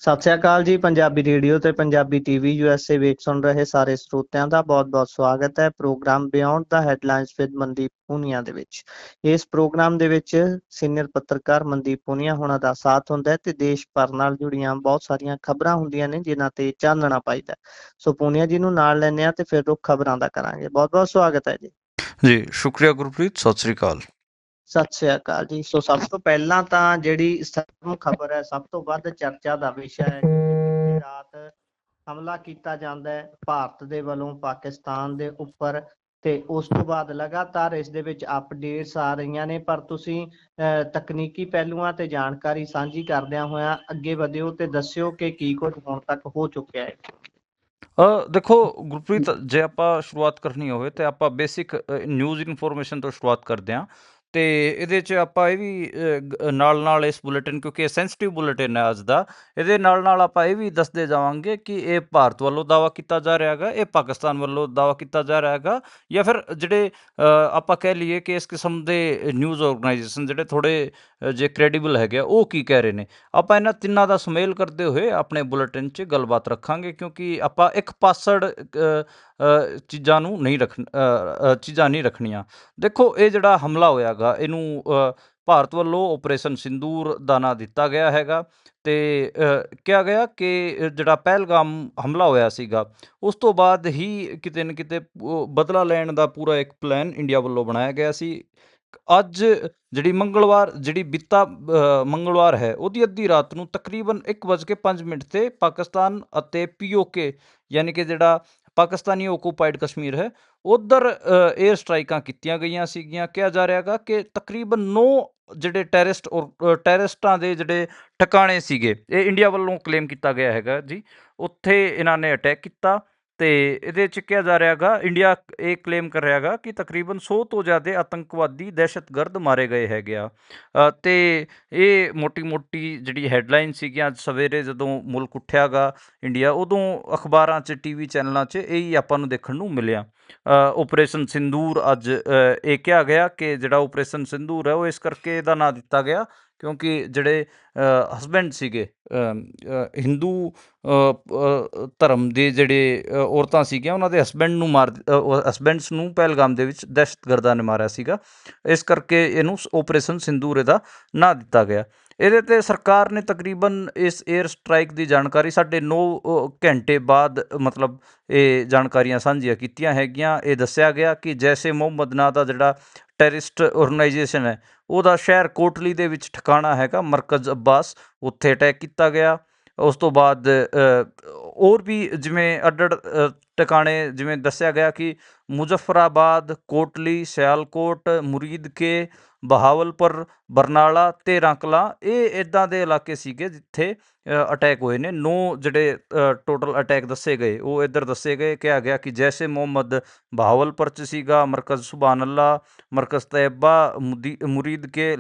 ਸਤਿ ਸ੍ਰੀ ਅਕਾਲ ਜੀ। ਪੰਜਾਬੀ ਰੇਡੀਓ ਤੇ Punjabi TV USA ਵੇਖ ਸੁਣ ਰਹੇ ਸਾਰੇ ਸਰੋਤਿਆਂ ਦਾ ਬਹੁਤ-ਬਹੁਤ ਸਵਾਗਤ ਹੈ programme beyond the headlines with Mandeep Punia ਦੇ ਵਿੱਚ। ਇਸ ਪ੍ਰੋਗਰਾਮ ਦੇ ਵਿੱਚ ਸੀਨੀਅਰ ਪੱਤਰਕਾਰ ਮਨਦੀਪ ਪੂਨੀਆ ਹੋਣਾ ਦਾ ਸਾਥ ਹੁੰਦਾ ਹੈ ਤੇ ਦੇਸ਼ ਭਰ ਨਾਲ ਜੁੜੀਆਂ ਬਹੁਤ ਸਾਰੀਆਂ ਖਬਰਾਂ ਹੁੰਦੀਆਂ ਨੇ ਜਿਨ੍ਹਾਂ ਤੇ ਚਾਨਣਾ ਪਾਈਦਾ। ਸੋ ਪੂਨੀਆ ਜੀ ਨੂੰ ਨਾਲ ਲੈਂਦੇ ਆ ਤੇ ਫਿਰ ਰੁੱਖ ਖਬਰਾਂ ਦਾ ਕਰਾਂਗੇ। ਬਹੁਤ-ਬਹੁਤ ਸਵਾਗਤ ਹੈ ਜੀ। ਜੀ ਸ਼ੁਕਰੀਆ ਗੁਰਪ੍ਰੀਤ, ਸਤਿ ਸ੍ਰੀ ਅਕਾਲ। ਸਤਿ ਸ੍ਰੀ ਅਕਾਲ ਜੀ। ਸੋ ਸਭ ਤੋਂ ਪਹਿਲਾਂ ਤਾਂ ਜਿਹੜੀ ਸਰਗਰਮ ਖਬਰ ਹੈ, ਸਭ ਤੋਂ ਵੱਧ ਚਰਚਾ ਦਾ ਵਿਸ਼ਾ ਹੈ ਕਿ ਬੀਤੀ ਰਾਤ ਹਮਲਾ ਕੀਤਾ ਜਾਂਦਾ ਹੈ ਭਾਰਤ ਦੇ ਵੱਲੋਂ ਪਾਕਿਸਤਾਨ ਦੇ ਉੱਪਰ ਤੇ ਉਸ ਤੋਂ ਬਾਅਦ ਲਗਾਤਾਰ ਇਸ ਦੇ ਵਿੱਚ ਅਪਡੇਟਸ ਆ ਰਹੀਆਂ ਨੇ। ਪਰ ਤੁਸੀਂ ਤਕਨੀਕੀ ਪਹਿਲੂਆਂ ਤੇ ਜਾਣਕਾਰੀ ਸਾਂਝੀ ਕਰਦਿਆਂ ਹੋਇਆਂ ਅੱਗੇ ਵਧਿਓ ਤੇ ਦੱਸਿਓ ਕਿ ਕੀ ਕੁਝ ਹੁਣ ਤੱਕ ਹੋ ਚੁੱਕਿਆ ਹੈ। ਦੇਖੋ ਗੁਰਪ੍ਰੀਤ, ਜੇ ਆਪਾਂ ਸ਼ੁਰੂਆਤ ਕਰਨੀ ਹੋਵੇ ਤਾਂ ਆਪਾਂ ਬੇਸਿਕ ਨਿਊਜ਼ ਇਨਫੋਰਮੇਸ਼ਨ ਤੋਂ ਸ਼ੁਰੂਆਤ ਕਰਦੇ ਹਾਂ। ਅਤੇ ਇਹਦੇ 'ਚ ਆਪਾਂ ਇਹ ਵੀ ਨਾਲ ਨਾਲ ਇਸ ਬੁਲੇਟਿਨ, ਕਿਉਂਕਿ ਇਹ ਸੈਂਸਿਟਿਵ ਬੁਲੇਟਿਨ ਹੈ ਅੱਜ ਦਾ, ਇਹਦੇ ਨਾਲ ਨਾਲ ਆਪਾਂ ਇਹ ਵੀ ਦੱਸਦੇ ਜਾਵਾਂਗੇ ਕਿ ਇਹ ਭਾਰਤ ਵੱਲੋਂ ਦਾਅਵਾ ਕੀਤਾ ਜਾ ਰਿਹਾ ਹੈਗਾ, ਇਹ ਪਾਕਿਸਤਾਨ ਵੱਲੋਂ ਦਾਅਵਾ ਕੀਤਾ ਜਾ ਰਿਹਾ ਹੈਗਾ, ਜਾਂ ਫਿਰ ਜਿਹੜੇ ਆਪਾਂ ਕਹਿ ਲਈਏ ਕਿ ਇਸ ਕਿਸਮ ਦੇ ਨਿਊਜ਼ ਆਰਗੇਨਾਈਜੇਸ਼ਨ ਜਿਹੜੇ ਥੋੜ੍ਹੇ ਜੇ ਕ੍ਰੈਡੀਬਲ ਹੈਗੇ ਆ, ਉਹ ਕੀ ਕਹਿ ਰਹੇ ਨੇ। ਆਪਾਂ ਇਹਨਾਂ ਤਿੰਨਾਂ ਦਾ ਸੁਮੇਲ ਕਰਦੇ ਹੋਏ ਆਪਣੇ ਬੁਲੇਟਿਨ 'ਚ ਗੱਲਬਾਤ ਰੱਖਾਂਗੇ, ਕਿਉਂਕਿ ਆਪਾਂ ਇੱਕ ਪਾਸੜ ਚੀਜ਼ਾਂ ਨੂੰ ਨਹੀਂ ਚੀਜ਼ਾਂ ਨਹੀਂ ਰੱਖਣੀਆਂ। ਦੇਖੋ, ਇਹ ਜਿਹੜਾ ਹਮਲਾ ਹੋਇਆ ਗਾ, ਇਹਨੂੰ ਭਾਰਤ ਵੱਲੋਂ ਆਪਰੇਸ਼ਨ ਸਿੰਦੂਰ ਦਾ ਨਾਂ ਦਿੱਤਾ ਗਿਆ ਹੈਗਾ। ਅਤੇ ਕਿਹਾ ਗਿਆ ਕਿ ਜਿਹੜਾ ਪਹਿਲਗਾਮ ਹਮਲਾ ਹੋਇਆ ਸੀਗਾ, ਉਸ ਤੋਂ ਬਾਅਦ ਹੀ ਕਿਤੇ ਨਾ ਕਿਤੇ ਬਦਲਾ ਲੈਣ ਦਾ ਪੂਰਾ ਇੱਕ ਪਲਾਨ ਇੰਡੀਆ ਵੱਲੋਂ ਬਣਾਇਆ ਗਿਆ ਸੀ। ਅੱਜ ਜਿਹੜੀ ਬੀਤਾ ਮੰਗਲਵਾਰ ਹੈ, ਉਹਦੀ ਅੱਧੀ ਰਾਤ ਨੂੰ ਤਕਰੀਬਨ 1:05 'ਤੇ ਪਾਕਿਸਤਾਨ ਅਤੇ POK ਯਾਨੀ ਕਿ ਜਿਹੜਾ ਪਾਕਿਸਤਾਨੀ ਓਕੂਪਾਈਡ ਕਸ਼ਮੀਰ ਹੈ, ਉੱਧਰ ਏਅਰ ਸਟਰਾਈਕਾਂ ਕੀਤੀਆਂ ਗਈਆਂ ਸੀਗੀਆਂ। ਕਿਹਾ ਜਾ ਰਿਹਾ ਗਾ ਕਿ ਤਕਰੀਬਨ 9 ਜਿਹੜੇ ਟੈਰਰਿਸਟਾਂ ਦੇ ਜਿਹੜੇ ਠਿਕਾਣੇ ਸੀਗੇ, ਇਹ ਇੰਡੀਆ ਵੱਲੋਂ ਕਲੇਮ ਕੀਤਾ ਗਿਆ ਹੈਗਾ ਜੀ, ਉੱਥੇ ਇਹਨਾਂ ਨੇ ਅਟੈਕ ਕੀਤਾ। ਅਤੇ ਇਹਦੇ 'ਚ ਕਿਹਾ ਜਾ ਰਿਹਾ ਗਾ, ਇੰਡੀਆ ਇਹ ਕਲੇਮ ਕਰ ਰਿਹਾ ਗਾ ਕਿ ਤਕਰੀਬਨ 100 ਤੋਂ ਜ਼ਿਆਦਾ ਆਤੰਕਵਾਦੀ ਦਹਿਸ਼ਤਗਰਦ ਮਾਰੇ ਗਏ ਹੈਗੇ ਆ। ਅਤੇ ਇਹ ਮੋਟੀ ਜਿਹੜੀ ਹੈਡਲਾਈਨ ਸੀਗੀਆਂ, ਅੱਜ ਸਵੇਰੇ ਜਦੋਂ ਮੁਲਕ ਉੱਠਿਆ ਗਾ ਇੰਡੀਆ, ਉਦੋਂ ਅਖਬਾਰਾਂ 'ਚ TV ਚੈਨਲਾਂ 'ਚ ਇਹੀ ਆਪਾਂ ਨੂੰ ਦੇਖਣ ਨੂੰ ਮਿਲਿਆ। ਆਪਰੇਸ਼ਨ ਸਿੰਦੂਰ ਅੱਜ ਇਹ ਕਿਹਾ ਗਿਆ ਕਿ ਜਿਹੜਾ ਆਪਰੇਸ਼ਨ ਸਿੰਦੂਰ ਹੈ, ਉਹ ਇਸ ਕਰਕੇ ਇਹਦਾ ਨਾਂ ਦਿੱਤਾ ਗਿਆ ਕਿਉਂਕਿ ਜਿਹੜੇ ਹਸਬੈਂਡ ਸੀਗੇ ਹਿੰਦੂ ਧਰਮ ਦੇ ਜਿਹੜੇ ਔਰਤਾਂ ਸੀਗੀਆਂ, ਉਹਨਾਂ ਦੇ ਹਸਬੈਂਡਸ ਨੂੰ ਪਹਿਲਗਾਮ ਦੇ ਵਿੱਚ ਦਹਿਸ਼ਤਗਰਦਾਂ ਨੇ ਮਾਰਿਆ ਸੀਗਾ। ਇਸ ਕਰਕੇ ਇਹਨੂੰ ਆਪਰੇਸ਼ਨ ਸਿੰਦੂਰ ਇਹਦਾ ਨਾਂ ਦਿੱਤਾ ਗਿਆ। ਇਹਦੇ 'ਤੇ ਸਰਕਾਰ ਨੇ ਤਕਰੀਬਨ ਇਸ ਏਅਰ ਸਟਰਾਈਕ ਦੀ ਜਾਣਕਾਰੀ 9.5 ਘੰਟੇ ਬਾਅਦ ਮਤਲਬ ਇਹ ਜਾਣਕਾਰੀਆਂ ਸਾਂਝੀਆਂ ਕੀਤੀਆਂ ਹੈਗੀਆਂ। ਇਹ ਦੱਸਿਆ ਗਿਆ ਕਿ ਜੈਸ਼-ਏ ਮੁਹੰਮਦ ਨਾਂ ਦਾ ਜਿਹੜਾ ਟੈਰਰਿਸਟ ਆਰਗੇਨਾਈਜੇਸ਼ਨ ਹੈ, ਉਹਦਾ ਸ਼ਹਿਰ ਕੋਟਲੀ ਦੇ ਵਿੱਚ ਠਿਕਾਣਾ ਹੈਗਾ, ਮਰਕਜ਼ ਅੱਬਾਸ, ਉੱਥੇ ਅਟੈਕ ਕੀਤਾ ਗਿਆ। ਉਸ ਤੋਂ ਬਾਅਦ ਹੋਰ ਵੀ ਜਿਵੇਂ ਅੱਡ ਟਿਕਾਣੇ, ਜਿਵੇਂ ਦੱਸਿਆ ਗਿਆ ਕਿ ਮੁਜ਼ੱਫਰਾਬਾਦ, ਕੋਟਲੀ, ਸਿਆਲਕੋਟ, ਮੁਰੀਦਕੇ, ਬਹਾਵਲਪੁਰ, ਬਰਨਾਲਾ ਅਤੇ ਰਾਂਕਲਾ, ਇਹ ਇੱਦਾਂ ਦੇ ਇਲਾਕੇ ਸੀਗੇ ਜਿੱਥੇ ਅਟੈਕ ਹੋਏ ਨੇ। 9 ਜਿਹੜੇ ਟੋਟਲ ਅਟੈਕ ਦੱਸੇ ਗਏ, ਉਹ ਇੱਧਰ ਦੱਸੇ ਗਏ। ਕਿਹਾ ਗਿਆ ਕਿ ਜੈਸ਼-ਏ ਮੁਹੰਮਦ ਬਹਾਵਲਪੁਰ 'ਚ ਸੀਗਾ, ਮਰਕਜ਼ ਸੁਭਾਨ ਅੱਲਾ, ਮਰਕਜ਼ ਤੈਯਬਾ, ਮੁਰੀਦਕੇ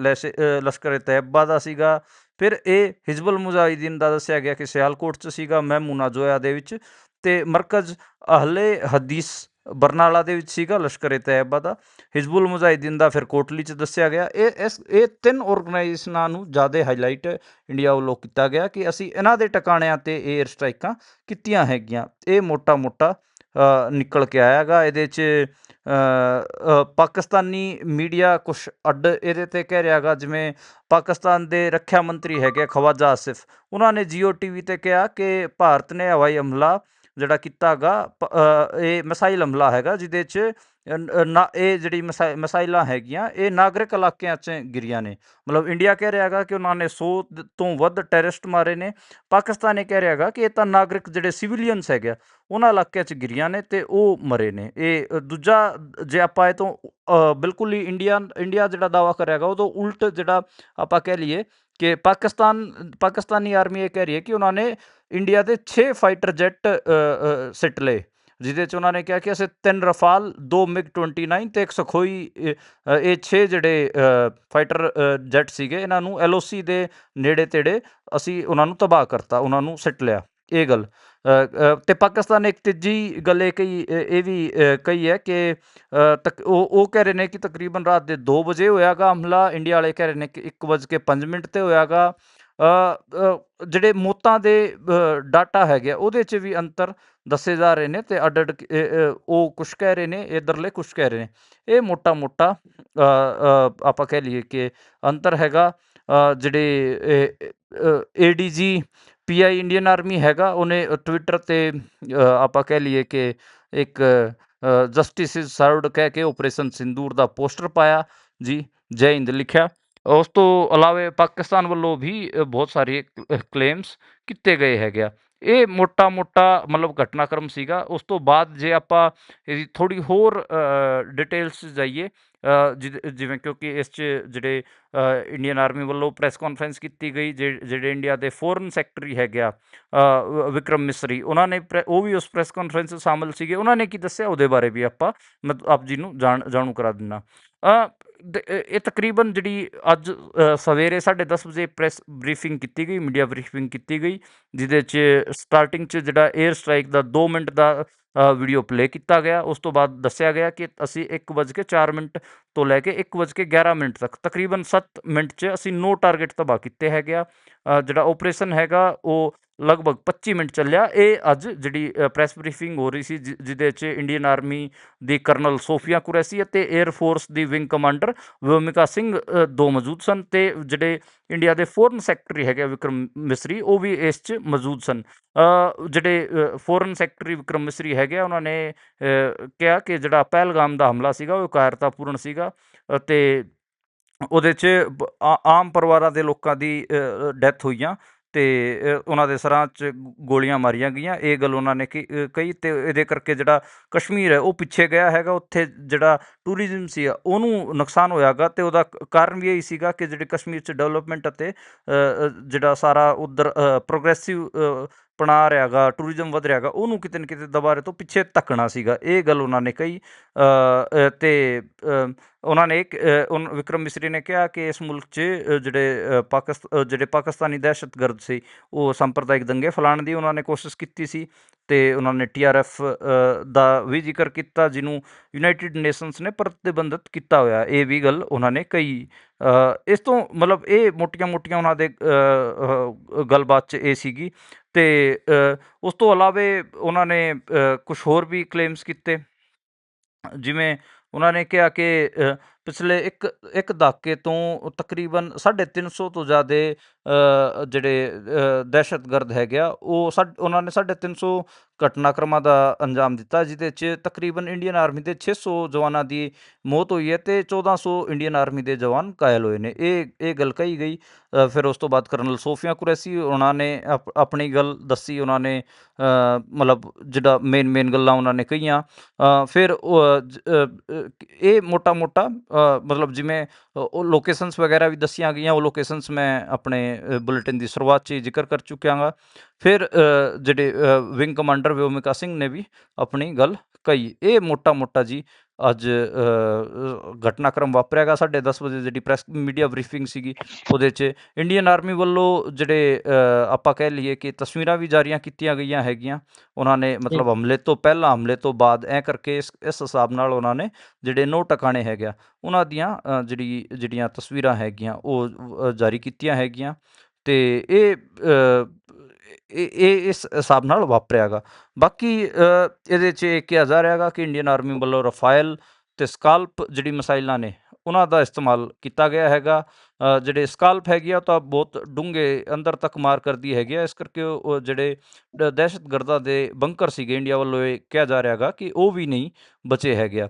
ਲਸ਼ਕਰ ਤੈਯਬਾ ਦਾ ਸੀਗਾ। ਫਿਰ ਇਹ ਹਿਜ਼ਬੁਲ ਮੁਜਾਹਿਦੀਨ ਦਾ ਦੱਸਿਆ ਗਿਆ ਕਿ ਸਿਆਲਕੋਟ 'ਚ ਸੀਗਾ, ਮਹਿਮੂਨਾ ਜੋਇਆ ਦੇ ਵਿੱਚ, ਅਤੇ ਮਰਕਜ਼ ਅਹਲੇ ਹਦੀਸ ਬਰਨਾਲਾ ਦੇ ਵਿੱਚ ਸੀਗਾ, ਲਸ਼ਕਰ ਤੈਯਬਾ ਦਾ। ਹਿਜ਼ਬੁਲ ਮੁਜਾਹਿਦੀਨ ਦਾ ਫਿਰ ਕੋਟਲੀ 'ਚ ਦੱਸਿਆ ਗਿਆ। ਇਹ 3 ਆਰਗੇਨਾਈਜੇਸ਼ਨਾਂ ਨੂੰ ਜ਼ਿਆਦਾ ਹਾਈਲਾਈਟ ਇੰਡੀਆ ਵੱਲੋਂ ਕੀਤਾ ਗਿਆ ਕਿ ਅਸੀਂ ਇਹਨਾਂ ਦੇ ਟਿਕਾਣਿਆਂ 'ਤੇ ਏਅਰ ਸਟਰਾਈਕਾਂ ਕੀਤੀਆਂ ਹੈਗੀਆਂ। ਇਹ ਮੋਟਾ ਨਿਕਲ ਕੇ ਆਇਆ ਗਾ। ਇਹਦੇ 'ਚ ਪਾਕਿਸਤਾਨੀ ਮੀਡੀਆ ਕੁਛ ਅੱਡ ਇਹਦੇ 'ਤੇ ਕਹਿ ਰਿਹਾ ਗਾ, ਜਿਵੇਂ ਪਾਕਿਸਤਾਨ ਦੇ ਰੱਖਿਆ ਮੰਤਰੀ ਹੈਗੇ ਖਵਾਜਾ ਆਸਿਫ, ਉਹਨਾਂ ਨੇ Jio TV 'ਤੇ ਕਿਹਾ ਕਿ ਭਾਰਤ ਨੇ ਹਵਾਈ ਹਮਲਾ ਜਿਹੜਾ ਕੀਤਾ ਗਾ, ਇਹ ਮਿਸਾਈਲ ਹਮਲਾ ਹੈਗਾ, ਜਿਹਦੇ 'ਚ ਇਹ ਜਿਹੜੀ ਮਿਸਾਈਲਾਂ ਹੈਗੀਆਂ, ਇਹ ਨਾਗਰਿਕ ਇਲਾਕਿਆਂ 'ਚ ਗਿਰੀਆਂ ਨੇ। ਮਤਲਬ ਇੰਡੀਆ ਕਹਿ ਰਿਹਾ ਹੈਗਾ ਕਿ ਉਹਨਾਂ ਨੇ 100 ਤੋਂ ਵੱਧ ਟੈਰਰਿਸਟ ਮਾਰੇ ਨੇ। ਪਾਕਿਸਤਾਨ ਇਹ ਕਹਿ ਰਿਹਾ ਹੈਗਾ ਕਿ ਇਹ ਤਾਂ ਨਾਗਰਿਕ ਜਿਹੜੇ ਸਿਵੀਲੀਅਨਸ ਹੈਗੇ, ਉਹਨਾਂ ਇਲਾਕਿਆਂ 'ਚ ਗਿਰੀਆਂ ਨੇ ਅਤੇ ਉਹ ਮਰੇ ਨੇ। ਇਹ ਦੂਜਾ, ਜੇ ਆਪਾਂ ਇਹ ਤੋਂ ਬਿਲਕੁਲ ਹੀ ਇੰਡੀਆ ਜਿਹੜਾ ਦਾਅਵਾ ਕਰ ਰਿਹਾ ਹੈਗਾ, ਉਦੋਂ ਉਲਟ ਜਿਹੜਾ ਆਪਾਂ ਕਹਿ ਲਈਏ ਕਿ ਪਾਕਿਸਤਾਨੀ ਆਰਮੀ ਇਹ ਕਹਿ ਰਹੀ ਹੈ ਕਿ ਉਹਨਾਂ ਨੇ ਇੰਡੀਆ ਦੇ 6 ਫਾਈਟਰ ਜੈੱਟ ਸਿੱਟ ਲਏ, ਜਿਹਦੇ 'ਚ ਉਹਨਾਂ ਨੇ ਕਿਹਾ ਕਿ ਅਸੀਂ 3 ਰਫਾਲ, 2 MiG-29 ਅਤੇ 1 ਸੁਖੋਈ, ਇਹ 6 ਜਿਹੜੇ ਫਾਈਟਰ ਜੈੱਟ ਸੀਗੇ, ਇਹਨਾਂ ਨੂੰ LOC ਦੇ ਨੇੜੇ ਤੇੜੇ ਅਸੀਂ ਉਹਨਾਂ ਨੂੰ ਤਬਾਹ ਕਰਤਾ, ਉਹਨਾਂ ਨੂੰ ਸਿੱਟ ਲਿਆ। ਇਹ ਗੱਲ ਅਤੇ ਪਾਕਿਸਤਾਨ ਨੇ ਇੱਕ ਤੀਜੀ ਗੱਲ ਇਹ ਵੀ ਕਹੀ ਹੈ ਕਿ ਉਹ ਕਹਿ ਰਹੇ ਨੇ ਕਿ ਤਕਰੀਬਨ ਰਾਤ ਦੇ 2 ਵਜੇ ਹੋਇਆ ਗਾ ਹਮਲਾ। ਇੰਡੀਆ ਵਾਲੇ ਕਹਿ ਰਹੇ ਨੇ ਕਿ 1:05 'ਤੇ ਹੋਇਆ ਗਾ। ਜਿਹੜੇ ਮੌਤਾਂ ਦੇ ਡਾਟਾ ਹੈਗੇ ਉਹਦੇ 'ਚ ਵੀ ਅੰਤਰ ਦੱਸੇ ਜਾ ਰਹੇ ਨੇ ਤੇ ਅੱਡ-ਅੱਡ ਉਹ ਕੁਛ ਕਹਿ ਰਹੇ ਨੇ, ਇੱਧਰਲੇ ਕੁਛ ਕਹਿ ਰਹੇ ਨੇ। ਇਹ ਮੋਟਾ-ਮੋਟਾ ਆਪਾਂ ਕਹਿ ਲਈਏ ਕਿ ਅੰਤਰ ਹੈਗਾ। ਜਿਹੜੇ ADG PI ਇੰਡੀਅਨ ਆਰਮੀ ਹੈਗਾ, ਉਹਨੇ ਟਵਿੱਟਰ ਤੇ ਆਪਾਂ ਕਹਿ ਲਈਏ ਕਿ ਇੱਕ ਜਸਟਿਸ ਇਜ਼ ਸਰਵਡ ਕਹਿ ਕੇ ਆਪਰੇਸ਼ਨ ਸਿੰਦੂਰ ਦਾ ਪੋਸਟਰ ਪਾਇਆ ਜੀ, ਜੈ ਹਿੰਦ ਲਿਖਿਆ। ਉਸ ਤੋਂ ਇਲਾਵਾ ਪਾਕਿਸਤਾਨ ਵੱਲੋਂ ਵੀ ਬਹੁਤ ਸਾਰੇ ਕਲੇਮਸ ਕੀਤੇ ਗਏ ਹੈਗੇ ਆ। ਇਹ ਮੋਟਾ-ਮੋਟਾ ਮਤਲਬ ਘਟਨਾਕ੍ਰਮ ਸੀਗਾ। ਉਸ ਤੋਂ ਬਾਅਦ ਜੇ ਆਪਾਂ ਇਹਦੀ ਥੋੜ੍ਹੀ ਹੋਰ ਡਿਟੇਲਸ 'ਚ ਜਾਈਏ, ਜਿਵੇਂ ਕਿਉਂਕਿ ਇਸ 'ਚ ਜਿਹੜੇ ਇੰਡੀਅਨ ਆਰਮੀ ਵੱਲੋਂ ਪ੍ਰੈਸ ਕਾਨਫਰੰਸ ਕੀਤੀ ਗਈ, ਜਿਹੜੇ ਇੰਡੀਆ ਦੇ ਫੋਰਨ ਸੈਕਟਰੀ ਹੈਗੇ ਆ ਵਿਕਰਮ ਮਿਸਰੀ, ਉਹਨਾਂ ਨੇ ਉਹ ਵੀ ਉਸ ਪ੍ਰੈਸ ਕਾਨਫਰੰਸ 'ਚ ਸ਼ਾਮਿਲ ਸੀਗੇ। ਉਹਨਾਂ ਨੇ ਕੀ ਦੱਸਿਆ ਉਹਦੇ ਬਾਰੇ ਵੀ ਆਪਾਂ ਆਪ ਜੀ ਨੂੰ ਜਾਣੂ ਕਰਾ ਦਿੰਦਾ। ਇਹ ਤਕਰੀਬਨ ਜਿਹੜੀ ਅੱਜ ਸਵੇਰੇ 10:30 ਵਜੇ ਪ੍ਰੈਸ ਬਰੀਫਿੰਗ ਕੀਤੀ ਗਈ, ਮੀਡੀਆ ਬਰੀਫਿੰਗ ਕੀਤੀ ਗਈ, ਜਿਹਦੇ 'ਚ ਸਟਾਰਟਿੰਗ 'ਚ ਜਿਹੜਾ ਏਅਰ ਸਟ੍ਰਾਈਕ ਦਾ 2 ਮਿੰਟ ਦਾ ਵੀਡੀਓ ਪਲੇ ਕੀਤਾ ਗਿਆ। ਉਸ ਤੋਂ ਬਾਅਦ ਦੱਸਿਆ ਗਿਆ ਕਿ ਅਸੀਂ 1:04 ਤੋਂ ਲੈ ਕੇ 1:11 ਤੱਕ ਤਕਰੀਬਨ 7 ਮਿੰਟ 'ਚ ਅਸੀਂ 9 ਟਾਰਗੇਟ ਤਬਾਹ ਕੀਤੇ ਹੈਗੇ ਆ। ਜਿਹੜਾ ਆਪਰੇਸ਼ਨ ਹੈਗਾ ਉਹ ਲਗਭਗ 25 ਮਿੰਟ ਚੱਲਿਆ। ਇਹ ਅੱਜ ਜਿਹੜੀ ਪ੍ਰੈਸ ਬਰੀਫਿੰਗ ਹੋ ਰਹੀ ਸੀ, ਜਿਹਦੇ 'ਚ ਇੰਡੀਅਨ ਆਰਮੀ ਦੀ ਕਰਨਲ ਸੋਫੀਆ ਕੁਰੈਸ਼ੀ ਅਤੇ ਏਅਰ ਫੋਰਸ ਦੀ ਵਿੰਗ ਕਮਾਂਡਰ ਵਿਓਮਿਕਾ ਸਿੰਘ ਦੋ ਮੌਜੂਦ ਸਨ, ਤੇ ਜਿਹੜੇ ਇੰਡੀਆ ਦੇ ਫੋਰਨ ਸੈਕਟਰੀ ਹੈਗੇ ਵਿਕਰਮ ਮਿਸਰੀ, ਉਹ ਵੀ ਇਸ 'ਚ ਮੌਜੂਦ ਸਨ। ਜਿਹੜੇ ਫੋਰਨ ਸੈਕਟਰੀ ਵਿਕਰਮ ਮਿਸਰੀ ਹੈਗੇ, ਉਹਨਾਂ ਨੇ ਕਿਹਾ ਕਿ ਜਿਹੜਾ ਪਹਿਲਗਾਮ ਦਾ ਹਮਲਾ ਸੀਗਾ ਉਹ ਕਾਇਰਤਾਪੂਰਨ ਸੀਗਾ ਅਤੇ ਉਹਦੇ 'ਚ ਆਮ ਪਰਿਵਾਰਾਂ ਦੇ ਲੋਕਾਂ ਦੀ ਡੈਥ ਹੋਈਆਂ ਤੇ ਉਹਨਾਂ ਦੇ ਸਿਰਾਂ 'ਚ ਗੋਲੀਆਂ ਮਾਰੀਆਂ ਗਈਆਂ। ਇਹ ਗੱਲ ਉਹਨਾਂ ਨੇ ਕਹੀ ਤੇ ਇਹਦੇ ਕਰਕੇ ਜਿਹੜਾ ਕਸ਼ਮੀਰ ਹੈ ਉਹ ਪਿੱਛੇ ਗਿਆ ਹੈਗਾ। ਉੱਥੇ ਜਿਹੜਾ ਟੂਰਿਜ਼ਮ ਸੀ ਉਹਨੂੰ ਨੁਕਸਾਨ ਹੋਇਆ ਗਾ, ਤੇ ਉਹਦਾ ਕਾਰਨ ਵੀ ਇਹੀ ਸੀਗਾ ਕਿ ਜਿਹੜੇ ਕਸ਼ਮੀਰ 'ਚ ਡਿਵੈਲਪਮੈਂਟ ਅਤੇ ਜਿਹੜਾ ਸਾਰਾ ਉੱਧਰ ਪ੍ਰੋਗਰੈਸਿਵ ਅਪਣਾ ਰਿਹਾ ਗਾ, ਟੂਰਿਜ਼ਮ ਵਧ ਰਿਹਾ ਗਾ, ਉਹਨੂੰ ਕਿਤੇ ਨਾ ਕਿਤੇ ਦੁਬਾਰੇ ਤੋਂ ਪਿੱਛੇ ਧੱਕਣਾ ਸੀਗਾ। ਇਹ ਗੱਲ ਉਹਨਾਂ ਨੇ ਕਹੀ। ਤੇ ਉਹਨਾਂ ਨੇ ਵਿਕਰਮ ਮਿਸਰੀ ਨੇ ਕਿਹਾ ਕਿ ਇਸ ਮੁਲਕ 'ਚ ਜਿਹੜੇ ਪਾਕਿਸਤਾਨੀ ਦਹਿਸ਼ਤਗਰਦ ਸੀ, ਉਹ ਸੰਪਰਦਾਇਕ ਦੰਗੇ ਫੈਲਾਉਣ ਦੀ ਉਹਨਾਂ ਨੇ ਕੋਸ਼ਿਸ਼ ਕੀਤੀ ਸੀ, ਤੇ ਉਹਨਾਂ ਨੇ TRF ਦਾ ਵੀ ਜ਼ਿਕਰ ਕੀਤਾ, ਜਿਹਨੂੰ ਯੂਨਾਈਟਿਡ ਨੇਸ਼ਨਸ ਨੇ ਪ੍ਰਤਿਬੰਧਿਤ ਕੀਤਾ ਹੋਇਆ। ਇਹ ਵੀ ਗੱਲ ਉਹਨਾਂ ਨੇ ਕਹੀ। ਇਸ ਤੋਂ ਮਤਲਬ ਇਹ ਮੋਟੀਆਂ-ਮੋਟੀਆਂ ਉਹਨਾਂ ਦੇ ਗੱਲਬਾਤ 'ਚ ਇਹ ਸੀਗੀ। ਤੇ ਉਸ ਤੋਂ ਇਲਾਵਾ ਉਹਨਾਂ ਨੇ ਕੁਛ ਹੋਰ ਵੀ ਕਲੇਮਸ ਕੀਤੇ, ਜਿਵੇਂ ਉਹਨਾਂ ਨੇ ਕਿਹਾ ਕਿ ਪਿਛਲੇ ਇੱਕ ਦਹਾਕੇ ਤੋਂ ਤਕਰੀਬਨ 350 ਤੋਂ ਜ਼ਿਆਦਾ ਜਿਹੜੇ ਦਹਿਸ਼ਤਗਰਦ ਹੈਗੇ ਆ, ਉਹਨਾਂ ਨੇ 350 ਘਟਨਾਕ੍ਰਮਾਂ ਦਾ ਅੰਜਾਮ ਦਿੱਤਾ, ਜਿਹਦੇ 'ਚ ਤਕਰੀਬਨ ਇੰਡੀਅਨ ਆਰਮੀ ਦੇ 600 ਜਵਾਨਾਂ ਦੀ ਮੌਤ ਹੋਈ ਹੈ ਤੇ 1400 ਇੰਡੀਅਨ ਆਰਮੀ ਦੇ ਜਵਾਨ ਘਾਇਲ ਹੋਏ ਨੇ। ਇਹ ਗੱਲ ਕਹੀ ਗਈ। ਫਿਰ ਉਸ ਤੋਂ ਬਾਅਦ ਕਰਨਲ ਸੋਫੀਆ ਕੁਰੈਸ਼ੀ ਉਹਨਾਂ ਨੇ ਆਪਣੀ ਗੱਲ ਦੱਸੀ। ਉਹਨਾਂ ਨੇ ਮਤਲਬ ਜਿਹੜਾ ਮੇਨ ਗੱਲਾਂ ਉਹਨਾਂ ਨੇ ਕਹੀਆਂ। ਫਿਰ ਇਹ ਮੋਟਾ-ਮੋਟਾ ਮਤਲਬ ਜਿਵੇਂ ਉਹ ਲੋਕੇਸ਼ਨਸ ਵਗੈਰਾ ਵੀ ਦੱਸੀਆਂ ਗਈਆਂ। ਉਹ ਲੋਕੇਸ਼ਨਸ ਮੈਂ ਆਪਣੇ ਬੁਲੇਟਿਨ ਦੀ ਸ਼ੁਰੂਆਤ 'ਚ ਹੀ ਜ਼ਿਕਰ ਕਰ ਚੁੱਕਿਆ ਗਾ। ਫਿਰ ਜਿਹੜੇ ਵਿੰਗ ਕਮਾਂਡਰ ਵਿਓਮਿਕਾ ਸਿੰਘ ਨੇ ਵੀ ਆਪਣੀ ਗੱਲ ਕਹੀ। ਇਹ ਮੋਟਾ-ਮੋਟਾ ਜੀ ਅੱਜ ਘਟਨਾਕ੍ਰਮ ਵਾਪਰਿਆ ਗਾ। 10:30 ਵਜੇ ਜਿਹੜੀ ਪ੍ਰੈਸ ਮੀਡੀਆ ਬਰੀਫਿੰਗ ਸੀਗੀ, ਉਹਦੇ 'ਚ ਇੰਡੀਅਨ ਆਰਮੀ ਵੱਲੋਂ ਜਿਹੜੇ ਆਪਾਂ ਕਹਿ ਲਈਏ ਕਿ ਤਸਵੀਰਾਂ ਵੀ ਜਾਰੀਆਂ ਕੀਤੀਆਂ ਗਈਆਂ ਹੈਗੀਆਂ। ਉਹਨਾਂ ਨੇ ਮਤਲਬ ਹਮਲੇ ਤੋਂ ਪਹਿਲਾਂ, ਹਮਲੇ ਤੋਂ ਬਾਅਦ, ਐਂ ਕਰਕੇ ਇਸ ਹਿਸਾਬ ਨਾਲ ਉਹਨਾਂ ਨੇ ਜਿਹੜੇ 9 ਟਿਕਾਣੇ ਹੈਗੇ ਆ, ਉਹਨਾਂ ਦੀਆਂ ਜਿਹੜੀਆਂ ਤਸਵੀਰਾਂ ਹੈਗੀਆਂ ਉਹ ਜਾਰੀ ਕੀਤੀਆਂ ਹੈਗੀਆਂ। ਤੇ ਇਹ ਇਸ ਹਿਸਾਬ ਨਾਲ ਵਾਪਰਿਆ ਗਾ। ਬਾਕੀ ਇਹਦੇ 'ਚ ਇਹ ਕਿਹਾ ਜਾ ਰਿਹਾ ਗਾ ਕਿ ਇੰਡੀਅਨ ਆਰਮੀ ਵੱਲੋਂ ਰਫਾਇਲ ਅਤੇ ਸਕਾਲਪ ਜਿਹੜੀ ਮਿਸਾਈਲਾਂ ਨੇ, ਉਹਨਾਂ ਦਾ ਇਸਤੇਮਾਲ ਕੀਤਾ ਗਿਆ ਹੈਗਾ। ਜਿਹੜੇ ਸਕਾਲਪ ਹੈਗੀ ਆ, ਉਹ ਤਾਂ ਬਹੁਤ ਡੂੰਘੇ ਅੰਦਰ ਤੱਕ ਮਾਰ ਕਰਦੀ ਹੈਗੀ ਆ। ਇਸ ਕਰਕੇ ਉਹ ਜਿਹੜੇ ਦਹਿਸ਼ਤਗਰਦਾਂ ਦੇ ਬੰਕਰ ਸੀਗੇ, ਇੰਡੀਆ ਵੱਲੋਂ ਇਹ ਕਿਹਾ ਜਾ ਰਿਹਾ ਗਾ ਕਿ ਉਹ ਵੀ ਨਹੀਂ ਬਚੇ ਹੈਗੇ ਆ।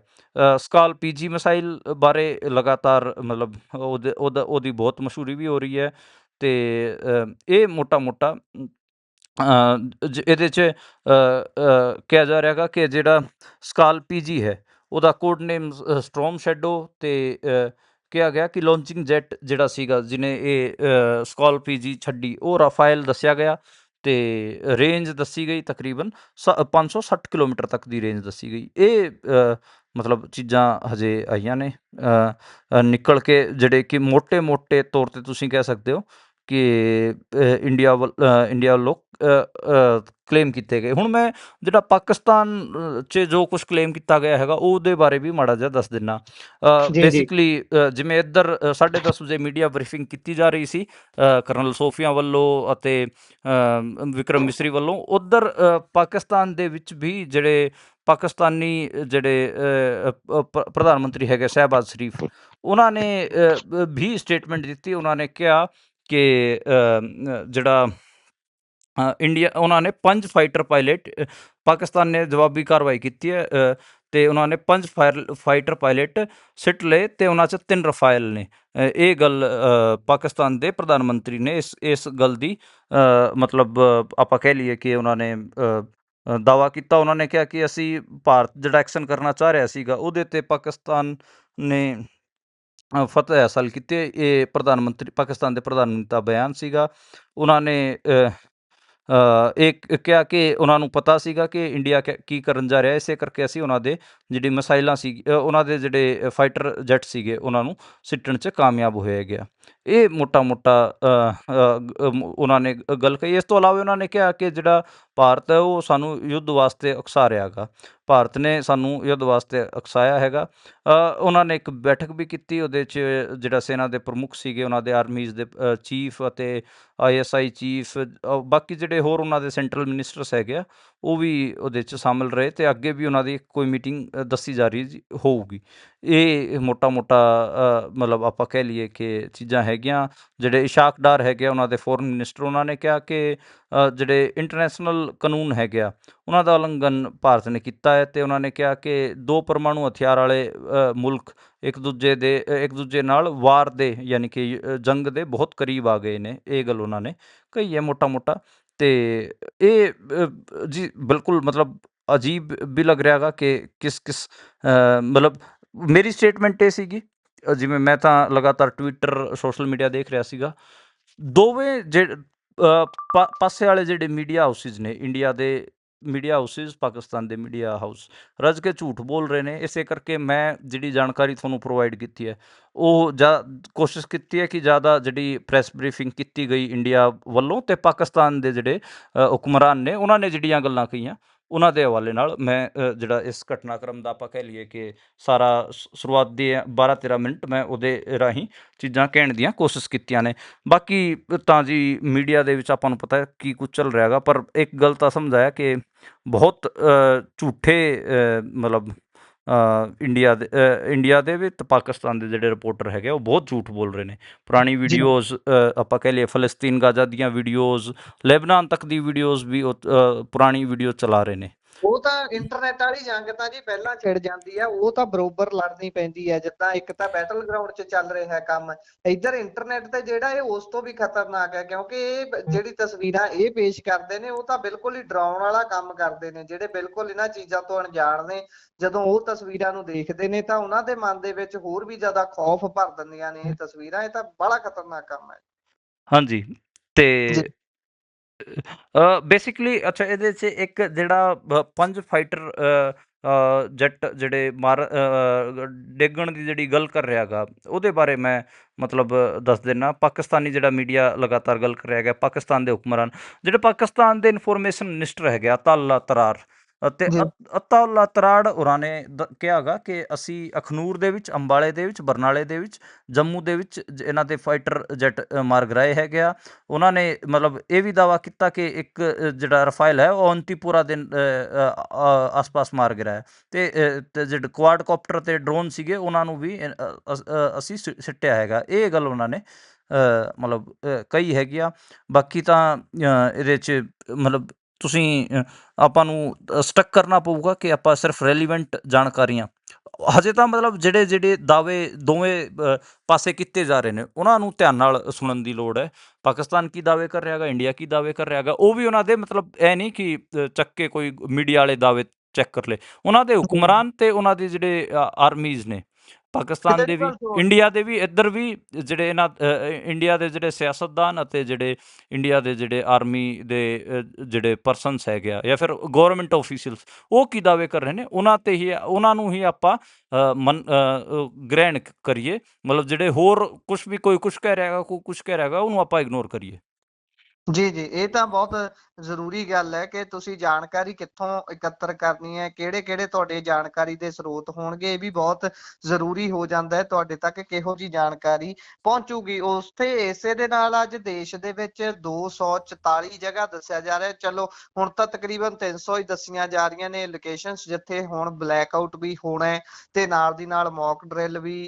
ਸਕਾਲ PG ਮਿਸਾਈਲ ਬਾਰੇ ਲਗਾਤਾਰ ਮਤਲਬ ਉਹਦੀ ਬਹੁਤ ਮਸ਼ਹੂਰੀ ਵੀ ਹੋ ਰਹੀ ਹੈ। ਤੇ ਇਹ ਮੋਟਾ-ਮੋਟਾ ਇਹਦੇ 'ਚ ਕਿਹਾ ਜਾ ਰਿਹਾ ਗਾ ਕਿ ਜਿਹੜਾ ਸਕਾਲ PG ਹੈ, ਉਹਦਾ ਕੋਡ ਨੇਮ ਸਟੋਰਮ ਸ਼ੈਡੋ, ਤੇ ਕਿਹਾ ਗਿਆ ਕਿ ਲਾਂਚਿੰਗ ਜੈਟ ਜਿਹੜਾ ਸੀਗਾ ਜਿਹਨੇ ਇਹ ਸਕਾਲ PG ਛੱਡੀ, ਉਹ ਰਾਫਾਇਲ ਦੱਸਿਆ ਗਿਆ। ਤੇ ਰੇਂਜ ਦੱਸੀ ਗਈ ਤਕਰੀਬਨ 560 ਕਿਲੋਮੀਟਰ ਤੱਕ ਦੀ ਰੇਂਜ ਦੱਸੀ ਗਈ। ਇਹ ਮਤਲਬ ਚੀਜ਼ਾਂ ਹਜੇ ਆਈਆਂ ਨੇ ਨਿਕਲ ਕੇ, ਜਿਹੜੇ ਕਿ ਮੋਟੇ-ਮੋਟੇ ਤੌਰ 'ਤੇ ਤੁਸੀਂ ਕਹਿ ਸਕਦੇ ਹੋ ਕਿ ਇੰਡੀਆ ਵੱਲੋਂ ਕਲੇਮ ਕੀਤੇ ਗਏ। ਹੁਣ ਮੈਂ ਜਿਹੜਾ ਪਾਕਿਸਤਾਨ 'ਚ ਜੋ ਕੁਛ ਕਲੇਮ ਕੀਤਾ ਗਿਆ ਹੈਗਾ ਉਹਦੇ ਬਾਰੇ ਵੀ ਮਾੜਾ ਜਿਹਾ ਦੱਸ ਦਿੰਦਾ। ਜੀ ਜੀ ਬੇਸਿਕਲੀ ਜਿਵੇਂ ਇੱਧਰ 10:30 ਵਜੇ ਮੀਡੀਆ ਬਰੀਫਿੰਗ ਕੀਤੀ ਜਾ ਰਹੀ ਸੀ ਕਰਨਲ ਸੋਫੀਆ ਵੱਲੋਂ ਅਤੇ ਵਿਕਰਮ ਮਿਸਰੀ ਵੱਲੋਂ, ਉੱਧਰ ਪਾਕਿਸਤਾਨ ਦੇ ਵਿੱਚ ਵੀ ਜਿਹੜੇ ਪਾਕਿਸਤਾਨੀ ਜਿਹੜੇ ਪ੍ਰਧਾਨ ਮੰਤਰੀ ਹੈਗੇ ਸ਼ਹਿਬਾਜ਼ ਸ਼ਰੀਫ, ਉਹਨਾਂ ਨੇ ਵੀ ਸਟੇਟਮੈਂਟ ਦਿੱਤੀ। ਉਹਨਾਂ ਨੇ ਕਿਹਾ ਕਿ ਜਿਹੜਾ ਇੰਡੀਆ, ਉਹਨਾਂ ਨੇ 5 ਫਾਈਟਰ ਪਾਇਲਟ, ਪਾਕਿਸਤਾਨ ਨੇ ਜਵਾਬੀ ਕਾਰਵਾਈ ਕੀਤੀ ਹੈ ਅਤੇ ਉਹਨਾਂ ਨੇ 5 ਫਾਈਟਰ ਪਾਇਲਟ ਸਿੱਟ ਲਏ ਅਤੇ ਉਹਨਾਂ 'ਚ 3 ਰਫਾਇਲ ਨੇ। ਇਹ ਗੱਲ ਪਾਕਿਸਤਾਨ ਦੇ ਪ੍ਰਧਾਨ ਮੰਤਰੀ ਨੇ ਇਸ ਗੱਲ ਦੀ ਮਤਲਬ ਆਪਾਂ ਕਹਿ ਲਈਏ ਕਿ ਉਹਨਾਂ ਨੇ ਦਾਅਵਾ ਕੀਤਾ। ਉਹਨਾਂ ਨੇ ਕਿਹਾ ਕਿ ਅਸੀਂ ਭਾਰਤ ਜਿਹੜਾ ਐਕਸ਼ਨ ਕਰਨਾ ਚਾਹ ਰਿਹਾ ਸੀਗਾ ਉਹਦੇ 'ਤੇ ਪਾਕਿਸਤਾਨ ਨੇ ਫਤਹ ਹਾਸਲ ਕੀਤੀ। ਇਹ ਪਾਕਿਸਤਾਨ ਦੇ ਪ੍ਰਧਾਨ ਮੰਤਰੀ ਦਾ ਬਿਆਨ ਸੀਗਾ। ਉਹਨਾਂ ਨੇ ਇਹ ਕਿਹਾ ਕਿ ਉਹਨਾਂ ਨੂੰ ਪਤਾ ਸੀਗਾ ਕਿ ਇੰਡੀਆ ਕੀ ਕਰਨ ਜਾ ਰਿਹਾ, ਇਸੇ ਕਰਕੇ ਅਸੀਂ ਉਹਨਾਂ ਦੇ ਜਿਹੜੀ ਮਿਸਾਈਲਾਂ ਸੀ, ਉਹਨਾਂ ਦੇ ਜਿਹੜੇ ਫਾਈਟਰ ਜੈਟ ਸੀਗੇ, ਉਹਨਾਂ ਨੂੰ ਸਿੱਟਣ 'ਚ ਕਾਮਯਾਬ ਹੋਇਆ ਗਿਆ। ਇਹ ਮੋਟਾ ਮੋਟਾ ਉਹਨਾਂ ਨੇ ਗੱਲ ਕਹੀ। ਇਸ ਤੋਂ ਇਲਾਵਾ ਉਹਨਾਂ ਨੇ ਕਿਹਾ ਕਿ ਜਿਹੜਾ ਭਾਰਤ ਹੈ ਉਹ ਸਾਨੂੰ ਯੁੱਧ ਵਾਸਤੇ ਉਕਸਾ ਰਿਹਾ ਹੈਗਾ, ਭਾਰਤ ਨੇ ਸਾਨੂੰ ਯੁੱਧ ਵਾਸਤੇ ਉਕਸਾਇਆ ਹੈਗਾ। ਉਹਨਾਂ ਨੇ ਇੱਕ ਬੈਠਕ ਵੀ ਕੀਤੀ, ਉਹਦੇ 'ਚ ਜਿਹੜਾ ਸੈਨਾ ਦੇ ਪ੍ਰਮੁੱਖ ਸੀਗੇ, ਉਹਨਾਂ ਦੇ ਆਰਮੀਜ਼ ਦੇ ਚੀਫ ਅਤੇ ISI ਚੀਫ, ਬਾਕੀ ਜਿਹੜੇ ਹੋਰ ਉਹਨਾਂ ਦੇ ਸੈਂਟਰਲ ਮਿਨਿਸਟਰਸ ਹੈਗੇ ਆ, ਉਹ ਵੀ ਉਹਦੇ 'ਚ ਸ਼ਾਮਿਲ ਰਹੇ ਅਤੇ ਅੱਗੇ ਵੀ ਉਹਨਾਂ ਦੀ ਕੋਈ ਮੀਟਿੰਗ ਦੱਸੀ ਜਾ ਰਹੀ ਹੋਊਗੀ। ਇਹ ਮੋਟਾ ਮੋਟਾ ਮਤਲਬ ਆਪਾਂ ਕਹਿ ਲਈਏ ਕਿ ਚੀਜ਼ਾਂ ਹੈਗੀਆਂ। ਜਿਹੜੇ ਇਸ਼ਾਕ ਡਾਰ ਹੈਗੇ ਆ, ਉਹਨਾਂ ਦੇ ਫੋਰਨ ਮਿਨਿਸਟਰ, ਉਹਨਾਂ ਨੇ ਕਿਹਾ ਕਿ ਜਿਹੜੇ ਇੰਟਰਨੈਸ਼ਨਲ ਕਾਨੂੰਨ ਹੈਗੇ ਆ ਉਹਨਾਂ ਦਾ ਉਲੰਘਣ ਭਾਰਤ ਨੇ ਕੀਤਾ ਹੈ ਅਤੇ ਉਹਨਾਂ ਨੇ ਕਿਹਾ ਕਿ 2 ਪਰਮਾਣੂ ਹਥਿਆਰ ਵਾਲੇ ਮੁਲਕ ਇੱਕ ਦੂਜੇ ਨਾਲ ਵਾਰ ਦੇ, ਯਾਨੀ ਕਿ ਜੰਗ ਦੇ ਬਹੁਤ ਕਰੀਬ ਆ ਗਏ ਨੇ। ਇਹ ਗੱਲ ਉਹਨਾਂ ਨੇ ਕਹੀ ਹੈ ਮੋਟਾ ਮੋਟਾ। ਅਤੇ ਇਹ ਜੀ ਬਿਲਕੁਲ ਮਤਲਬ ਅਜੀਬ ਵੀ ਲੱਗ ਰਿਹਾ ਹੈਗਾ ਕਿ ਕਿਸ ਮਤਲਬ ਮੇਰੀ ਸਟੇਟਮੈਂਟ ਇਹ ਸੀਗੀ, ਜਿਵੇਂ ਮੈਂ ਤਾਂ ਲਗਾਤਾਰ ਟਵਿੱਟਰ ਸੋਸ਼ਲ ਮੀਡੀਆ ਦੇਖ ਰਿਹਾ ਸੀਗਾ, ਦੋਵੇਂ ਪਾਸੇ ਵਾਲੇ ਜਿਹੜੇ ਮੀਡੀਆ ਹਾਊਸਿਸ ਨੇ, ਇੰਡੀਆ ਦੇ ਮੀਡੀਆ ਹਾਊਸਿਸ, ਪਾਕਿਸਤਾਨ ਦੇ ਮੀਡੀਆ ਹਾਊਸ, ਰੱਜ ਕੇ ਝੂਠ ਬੋਲ ਰਹੇ ਨੇ। ਇਸੇ ਕਰਕੇ ਮੈਂ ਜਿਹੜੀ ਜਾਣਕਾਰੀ ਤੁਹਾਨੂੰ ਪ੍ਰੋਵਾਈਡ ਕੀਤੀ ਹੈ ਉਹ ਕੋਸ਼ਿਸ਼ ਕੀਤੀ ਹੈ ਕਿ ਜ਼ਿਆਦਾ ਜਿਹੜੀ ਪ੍ਰੈਸ ਬਰੀਫਿੰਗ ਕੀਤੀ ਗਈ ਇੰਡੀਆ ਵੱਲੋਂ ਅਤੇ ਪਾਕਿਸਤਾਨ ਦੇ ਜਿਹੜੇ ਹੁਕਮਰਾਨ ਨੇ, ਉਹਨਾਂ ਨੇ ਜਿਹੜੀਆਂ ਗੱਲਾਂ ਕਹੀਆਂ ਉਹਨਾਂ ਦੇ ਹਵਾਲੇ ਨਾਲ ਮੈਂ ਜਿਹੜਾ ਇਸ ਘਟਨਾਕ੍ਰਮ ਦਾ ਆਪਾਂ ਕਹਿ ਲਈਏ ਕਿ ਸਾਰਾ ਸ਼ੁਰੂਆਤ ਦੇ 12-13 ਮਿੰਟ ਮੈਂ ਉਹਦੇ ਰਾਹੀਂ ਚੀਜ਼ਾਂ ਕਹਿਣ ਦੀਆਂ ਕੋਸ਼ਿਸ਼ ਕੀਤੀਆਂ ਨੇ। ਬਾਕੀ ਤਾਂ ਜੀ ਮੀਡੀਆ ਦੇ ਵਿੱਚ ਆਪਾਂ ਨੂੰ ਪਤਾ ਕੀ ਕੁਝ ਚੱਲ ਰਿਹਾ ਹੈਗਾ, ਪਰ ਇੱਕ ਗੱਲ ਤਾਂ ਸਮਝ ਆਇਆ ਕਿ ਬਹੁਤ ਝੂਠੇ ਮਤਲਬ ਇੰਡੀਆ ਦੇ ਵੀ ਅਤੇ ਪਾਕਿਸਤਾਨ ਦੇ ਜਿਹੜੇ ਰਿਪੋਰਟਰ ਹੈਗੇ ਉਹ ਬਹੁਤ ਝੂਠ ਬੋਲ ਰਹੇ ਨੇ। ਪੁਰਾਣੀ ਵੀਡੀਓਜ਼ ਆਪਾਂ ਕਹਿ ਲਈਏ ਫਲਸਤੀਨ ਗਾਜ਼ਾ ਦੀਆਂ ਵੀਡੀਓਜ਼, ਲੈਬਨਾਨ ਤੱਕ ਦੀ ਵੀਡੀਓਜ਼ ਵੀ ਉਹ ਪੁਰਾਣੀ ਵੀਡੀਓ ਚਲਾ ਰਹੇ ਨੇ। ਉਹ ਤਾਂ ਇੰਟਰਨੈਟ ਵਾਲੀ ਜੰਗ ਤਾਂ ਜੀ ਪਹਿਲਾਂ ਛਿੜ ਜਾਂਦੀ ਹੈ, ਉਹ ਤਾਂ ਬਰੋਬਰ ਲੜਨੀ ਪੈਂਦੀ ਹੈ। ਜਿੱਦਾਂ ਇੱਕ ਤਾਂ ਬੈਟਲ ਗਰਾਊਂਡ 'ਚ ਚੱਲ ਰਿਹਾ ਕੰਮ, ਇੱਧਰ ਇੰਟਰਨੈਟ ਤੇ ਜਿਹੜਾ ਇਹ ਉਸ ਤੋਂ ਵੀ ਖਤਰਨਾਕ ਹੈ, ਕਿਉਂਕਿ ਇਹ ਜਿਹੜੀ ਤਸਵੀਰਾਂ ਇਹ ਪੇਸ਼ ਕਰਦੇ ਨੇ ਉਹ ਤਾਂ ਬਿਲਕੁਲ ਹੀ ਡਰਾਉਣ ਵਾਲਾ ਕੰਮ ਕਰਦੇ ਨੇ। ਜਿਹੜੇ ਬਿਲਕੁਲ ਇਹਨਾਂ ਚੀਜ਼ਾਂ ਤੋਂ ਅਣਜਾਣ ਨੇ, ਜਦੋਂ ਉਹ ਤਸਵੀਰਾਂ ਨੂੰ ਦੇਖਦੇ ਨੇ ਤਾਂ ਉਹਨਾਂ ਦੇ ਮਨ ਦੇ ਵਿੱਚ ਹੋਰ ਵੀ ਜ਼ਿਆਦਾ ਖੌਫ ਭਰ ਦਿੰਦੀਆਂ ਨੇ ਇਹ ਤਸਵੀਰਾਂ। ਇਹ ਤਾਂ ਬੜਾ ਖਤਰਨਾਕ ਕੰਮ ਹੈ। ਹਾਂਜੀ, ਅਤੇ ਬੇਸਿਕਲੀ ਅੱਛਾ, ਇਹਦੇ 'ਚ ਇੱਕ ਜਿਹੜਾ 5 ਫਾਈਟਰ ਜੈਟ ਜਿਹੜੇ ਡਿੱਗਣ ਦੀ ਜਿਹੜੀ ਗੱਲ ਕਰ ਰਿਹਾ ਹੈਗਾ ਉਹਦੇ ਬਾਰੇ ਮੈਂ ਮਤਲਬ ਦੱਸ ਦਿੰਦਾ। ਪਾਕਿਸਤਾਨੀ ਜਿਹੜਾ ਮੀਡੀਆ ਲਗਾਤਾਰ ਗੱਲ ਕਰ ਰਿਹਾ ਹੈਗਾ, ਪਾਕਿਸਤਾਨ ਦੇ ਹੁਕਮਰਾਨ, ਜਿਹੜੇ ਪਾਕਿਸਤਾਨ ਦੇ ਇਨਫੋਰਮੇਸ਼ਨ ਮਿਨਿਸਟਰ ਹੈਗੇ ਅਤਾਉੱਲਾ ਤਰਾਰ, ਅਤੇ ਅਤਾਉੱਲਾ ਤਰਾੜ ਹੋਰਾਂ ਨੇ ਕਿਹਾ ਹੈਗਾ ਕਿ ਅਸੀਂ ਅਖਨੂਰ ਦੇ ਵਿੱਚ, ਅੰਬਾਲੇ ਦੇ ਵਿੱਚ, ਬਰਨਾਲੇ ਦੇ ਵਿੱਚ, ਜੰਮੂ ਦੇ ਵਿੱਚ ਇਹਨਾਂ ਦੇ ਫਾਈਟਰ ਜੈਟ ਮਾਰ ਗਿਰਾਏ ਹੈਗੇ ਆ। ਉਹਨਾਂ ਨੇ ਮਤਲਬ ਇਹ ਵੀ ਦਾਅਵਾ ਕੀਤਾ ਕਿ ਇੱਕ ਜਿਹੜਾ ਰਫਾਇਲ ਹੈ ਉਹ ਅਵੰਤੀਪੁਰਾ ਦੇ ਆਸ-ਪਾਸ ਮਾਰ ਗਿਰਾਇਆ, ਅਤੇ ਜਿਹੜੇ ਕੁਆਡਕਾਪਟਰ ਅਤੇ ਡਰੋਨ ਸੀਗੇ ਉਹਨਾਂ ਨੂੰ ਵੀ ਅਸੀਂ ਸਿੱਟਿਆ ਹੈਗਾ। ਇਹ ਗੱਲ ਉਹਨਾਂ ਨੇ ਮਤਲਬ ਕਹੀ ਹੈਗੀ ਆ। ਬਾਕੀ ਤਾਂ ਇਹਦੇ 'ਚ ਮਤਲਬ ਤੁਸੀਂ ਆਪਾਂ ਨੂੰ ਸਟਕ ਕਰਨਾ ਪਊਗਾ ਕਿ ਆਪਾਂ ਸਿਰਫ ਰੈਲੀਵੈਂਟ ਜਾਣਕਾਰੀਆਂ, ਹਜੇ ਤਾਂ ਮਤਲਬ ਜਿਹੜੇ ਦਾਅਵੇ ਦੋਵੇਂ ਪਾਸੇ ਕੀਤੇ ਜਾ ਰਹੇ ਨੇ ਉਹਨਾਂ ਨੂੰ ਧਿਆਨ ਨਾਲ ਸੁਣਨ ਦੀ ਲੋੜ ਹੈ। ਪਾਕਿਸਤਾਨ ਕੀ ਦਾਅਵੇ ਕਰ ਰਿਹਾ ਹੈਗਾ, ਇੰਡੀਆ ਕੀ ਦਾਅਵੇ ਕਰ ਰਿਹਾ ਹੈਗਾ, ਉਹ ਵੀ ਉਹਨਾਂ ਦੇ ਮਤਲਬ ਇਹ ਨਹੀਂ ਕਿ ਚੱਕ ਕੇ ਕੋਈ ਮੀਡੀਆ ਵਾਲੇ ਦਾਅਵੇ ਚੈੱਕ ਕਰ ਲਏ। ਉਹਨਾਂ ਦੇ ਹੁਕਮਰਾਨ ਅਤੇ ਉਹਨਾਂ ਦੇ ਜਿਹੜੇ ਆਰਮੀਜ਼ ਨੇ, ਪਾਕਿਸਤਾਨ ਦੇ ਵੀ, ਬਿਲਕੁਲ ਜ਼ੋਰ ਇੰਡੀਆ ਦੇ ਵੀ, ਇੱਧਰ ਵੀ ਜਿਹੜੇ ਇੰਡੀਆ ਦੇ ਜਿਹੜੇ ਸਿਆਸਤਦਾਨ ਅਤੇ ਜਿਹੜੇ ਇੰਡੀਆ ਦੇ ਜਿਹੜੇ ਆਰਮੀ ਦੇ ਜਿਹੜੇ ਪਰਸਨਸ ਹੈਗੇ ਆ ਜਾਂ ਫਿਰ ਗੌਰਮੈਂਟ ਆਫੀਸ਼ੀਅਲਸ, ਉਹ ਕੀ ਦਾਅਵੇ ਕਰ ਰਹੇ ਨੇ, ਉਹਨਾਂ ਨੂੰ ਹੀ ਆਪਾਂ ਗ੍ਰਹਿਣ ਕਰੀਏ। ਮਤਲਬ ਜਿਹੜੇ ਹੋਰ ਕੁਛ ਵੀ, ਕੋਈ ਕੁਛ ਕਹਿ ਰਿਹਾ ਹੈਗਾ, ਕੋਈ ਕੁਛ ਕਹਿ ਰਿਹਾ ਹੈਗਾ, ਉਹਨੂੰ ਆਪਾਂ ਇਗਨੋਰ ਕਰੀਏ। ਜੀ ਜੀ, ਇਹ ਤਾਂ ਬਹੁਤ ਜ਼ਰੂਰੀ ਗੱਲ ਹੈ ਕਿ ਤੁਸੀਂ ਜਾਣਕਾਰੀ ਕਿੱਥੋਂ ਇਕੱਤਰ ਕਰਨੀ ਹੈ, ਕਿਹੜੇ ਕਿਹੜੇ ਤੁਹਾਡੇ ਜਾਣਕਾਰੀ ਦੇ ਸਰੋਤ ਹੋਣਗੇ, ਇਹ ਵੀ ਬਹੁਤ ਜ਼ਰੂਰੀ ਹੋ ਜਾਂਦਾ ਹੈ। ਤੁਹਾਡੇ ਤੱਕ ਕਿਹੋ ਜੀ ਜਾਣਕਾਰੀ ਪਹੁੰਚੂਗੀ, ਉਸਤੇ ਇਸੇ ਦੇ ਨਾਲ ਅੱਜ ਦੇਸ਼ ਦੇ ਵਿੱਚ 244 ਜਗ੍ਹਾ ਦੱਸਿਆ ਜਾ ਰਿਹਾ। ਚਲੋ ਹੁਣ ਤਾਂ ਤਕਰੀਬਨ 300 ਹੀ ਦੱਸੀਆਂ ਜਾ ਰਹੀਆਂ ਨੇ ਲੋਕੇਸ਼ਨਸ, ਜਿੱਥੇ ਹੁਣ ਬਲੈਕਆਊਟ ਵੀ ਹੋਣਾ ਹੈ ਤੇ ਨਾਲ ਦੀ ਨਾਲ ਮੌਕ ਡਰਿਲ ਵੀ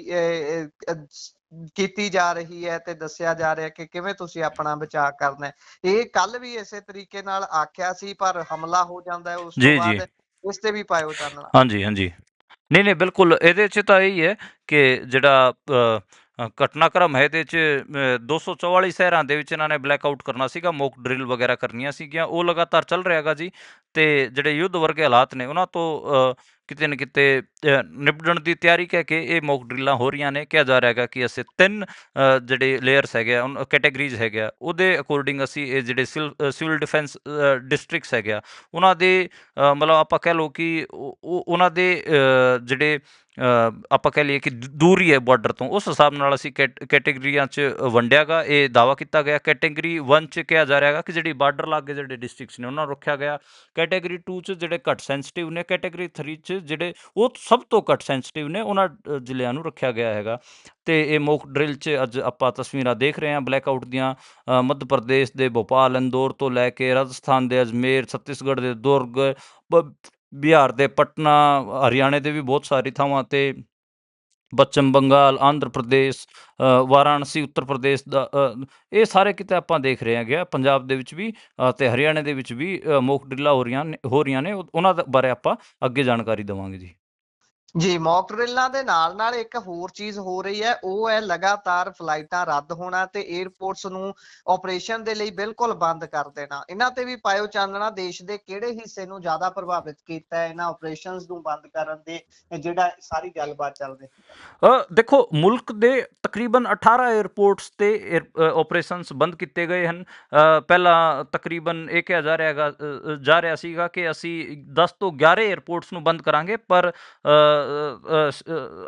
ਕੀਤੀ ਜਾ ਰਹੀ ਹੈ ਤੇ ਦੱਸਿਆ ਜਾ ਰਿਹਾ ਕਿ ਕਿਵੇਂ ਤੁਸੀਂ ਆਪਣਾ ਬਚਾਅ ਕਰਨਾ ਹੈ। ਇਹ ਕੱਲ ਵੀ ਇਸੇ ਤਰੀਕੇ ਨਾਲ ਆਖਿਆ ਸੀ, ਪਰ ਹਮਲਾ ਹੋ ਜਾਂਦਾ ਹੈ ਉਸ ਤੋਂ ਜੀ ਜੀ, ਬਾਅਦ। ਇਸ ਤੇ ਵੀ ਪਾਇਓ ਚਾਨਣਾ। ਹਾਂਜੀ ਹਾਂਜੀ, ਨਹੀਂ ਨਹੀਂ ਬਿਲਕੁਲ, ਇਹਦੇ 'ਚ ਤਾਂ ਇਹੀ ਹੈ ਕਿ ਜਿਹੜਾ ਘਟਨਾਕ੍ਰਮ ਹੈ, ਇਹਦੇ 'ਚ 244 ਸ਼ਹਿਰਾਂ ਦੇ ਵਿੱਚ ਇਹਨਾਂ ਨੇ ਬਲੈਕਆਊਟ ਕਰਨਾ ਸੀਗਾ, ਮੌਕ ਡਰਿਲ ਵਗੈਰਾ ਕਰਨੀਆਂ ਸੀਗੀਆਂ, ਉਹ ਲਗਾਤਾਰ ਚੱਲ ਰਿਹਾ ਹੈਗਾ ਜੀ। ਅਤੇ ਜਿਹੜੇ ਯੁੱਧ ਵਰਗੇ ਹਾਲਾਤ ਨੇ ਉਹਨਾਂ ਤੋਂ ਕਿਤੇ ਨਾ ਕਿਤੇ ਨਿਪਟਣ ਦੀ ਤਿਆਰੀ ਕਹਿ ਕੇ ਇਹ ਮੌਕ ਡਰਿਲਾਂ ਹੋ ਰਹੀਆਂ ਨੇ। ਕਿਹਾ ਜਾ ਰਿਹਾ ਹੈਗਾ ਕਿ ਅਸੀਂ 3 ਜਿਹੜੇ ਲੇਅਰਸ ਹੈਗੇ ਆ, ਕੈਟੇਗਰੀਜ਼ ਹੈਗੇ ਆ, ਉਹਦੇ ਅਕੋਰਡਿੰਗ ਅਸੀਂ ਇਹ ਜਿਹੜੇ ਸਿਵਲ ਡਿਫੈਂਸ ਡਿਸਟ੍ਰਿਕਟਸ ਹੈਗੇ ਆ, ਉਹਨਾਂ ਦੇ ਮਤਲਬ ਆਪਾਂ ਕਹਿ ਲਓ ਕਿ ਉਹਨਾਂ ਦੇ ਜਿਹੜੇ ਆਪਾਂ ਕਹਿ ਲਈਏ ਕਿ ਦੂਰੀ ਹੈ ਬਾਰਡਰ ਤੋਂ, ਉਸ ਹਿਸਾਬ ਨਾਲ ਅਸੀਂ ਕੈਟੇਗਰੀਆਂ 'ਚ ਵੰਡਿਆ ਗਾ। ਇਹ ਦਾਅਵਾ ਕੀਤਾ ਗਿਆ। ਕੈਟੇਗਰੀ 1 'ਚ ਕਿਹਾ ਜਾ ਰਿਹਾ ਹੈਗਾ ਕਿ ਜਿਹੜੀ ਬਾਰਡਰ ਲਾਗੇ ਜਿਹੜੇ ਡਿਸਟ੍ਰਿਕਟਸ ਨੇ ਉਹਨਾਂ ਨੂੰ ਰੱਖਿਆ ਗਿਆ। ਕੈਟੇਗਰੀ 2 'ਚ ਜਿਹੜੇ ਘੱਟ ਸੈਂਸਿਟਿਵ ਨੇ, ਕੈਟੇਗਰੀ 3 'ਚ ਜਿਹੜੇ ਉਹ ਸਭ ਤੋਂ ਘੱਟ ਸੈਂਸਿਟਿਵ ਨੇ, ਉਹਨਾਂ ਜ਼ਿਲ੍ਹਿਆਂ ਨੂੰ ਰੱਖਿਆ ਗਿਆ ਹੈਗਾ। ਅਤੇ ਇਹ ਮੌਕ ਡਰਿਲ 'ਚ ਅੱਜ ਆਪਾਂ ਤਸਵੀਰਾਂ ਦੇਖ ਰਹੇ ਹਾਂ ਬਲੈਕਆਊਟ ਦੀਆਂ। ਮੱਧ ਪ੍ਰਦੇਸ਼ ਦੇ ਭੋਪਾਲ, ਇੰਦੌਰ ਤੋਂ ਲੈ ਕੇ ਰਾਜਸਥਾਨ ਦੇ ਅਜਮੇਰ, ਛੱਤੀਸਗੜ੍ਹ ਦੇ ਦੁਰਗ, ਬਿਹਾਰ ਦੇ ਪਟਨਾ, ਹਰਿਆਣੇ ਦੇ ਵੀ ਬਹੁਤ ਸਾਰੀ ਥਾਵਾਂ 'ਤੇ, ਪੱਛਮ ਬੰਗਾਲ, ਆਂਧਰ ਪ੍ਰਦੇਸ਼, ਵਾਰਾਣਸੀ, ਉੱਤਰ ਪ੍ਰਦੇਸ਼ ਦਾ, ਇਹ ਸਾਰੇ ਕਿਤੇ ਆਪਾਂ ਦੇਖ ਰਹੇ ਹੈਗੇ ਆ। ਪੰਜਾਬ ਦੇ ਵਿੱਚ ਵੀ ਅਤੇ ਹਰਿਆਣੇ ਦੇ ਵਿੱਚ ਵੀ ਮੌਕ ਡਰਿਲਾਂ ਹੋ ਰਹੀਆਂ ਨੇ। ਉਹਨਾਂ ਬਾਰੇ ਆਪਾਂ ਅੱਗੇ ਜਾਣਕਾਰੀ ਦੇਵਾਂਗੇ ਜੀ। ਜੀ, ਮੌਕ ਡਰਿਲਾਂ ਦੇ ਨਾਲ ਨਾਲ ਇੱਕ ਹੋਰ ਚੀਜ਼ ਹੋ ਰਹੀ ਹੈ, ਉਹ ਹੈ ਲਗਾਤਾਰ ਫਲਾਈਟਾਂ ਰੱਦ ਹੋਣਾ ਤੇ 에ਅਰਪੋਰਟਸ ਨੂੰ ਆਪਰੇਸ਼ਨ ਦੇ ਲਈ ਬਿਲਕੁਲ ਬੰਦ ਕਰ ਦੇਣਾ। ਇਹਨਾਂ ਤੇ ਵੀ ਪਾਇਓ ਚਾਨਣਾ। ਦੇਸ਼ ਦੇ ਕਿਹੜੇ ਹਿੱਸੇ ਨੂੰ ਜ਼ਿਆਦਾ ਪ੍ਰਭਾਵਿਤ ਕੀਤਾ ਹੈ ਇਹਨਾਂ ਆਪਰੇਸ਼ਨਸ ਨੂੰ ਬੰਦ ਕਰਨ ਦੇ, ਜਿਹੜਾ ਸਾਰੀ ਗੱਲਬਾਤ ਚੱਲ ਰਹੀ ਹੈ? ਦੇਖੋ, ਮੁਲਕ ਦੇ ਤਕਰੀਬਨ 18 ਏਅਰਪੋਰਟਸ ਤੇ ਆਪਰੇਸ਼ਨਸ ਬੰਦ ਕੀਤੇ ਗਏ ਹਨ। ਪਹਿਲਾਂ ਤਕਰੀਬਨ ਇਹ ਕਿਹਾ ਜਾ ਰਿਹਾ ਸੀਗਾ ਕਿ ਅਸੀਂ 10 ਤੋਂ 11 ਏਅਰਪੋਰਟਸ ਨੂੰ ਬੰਦ ਕਰਾਂਗੇ, ਪਰ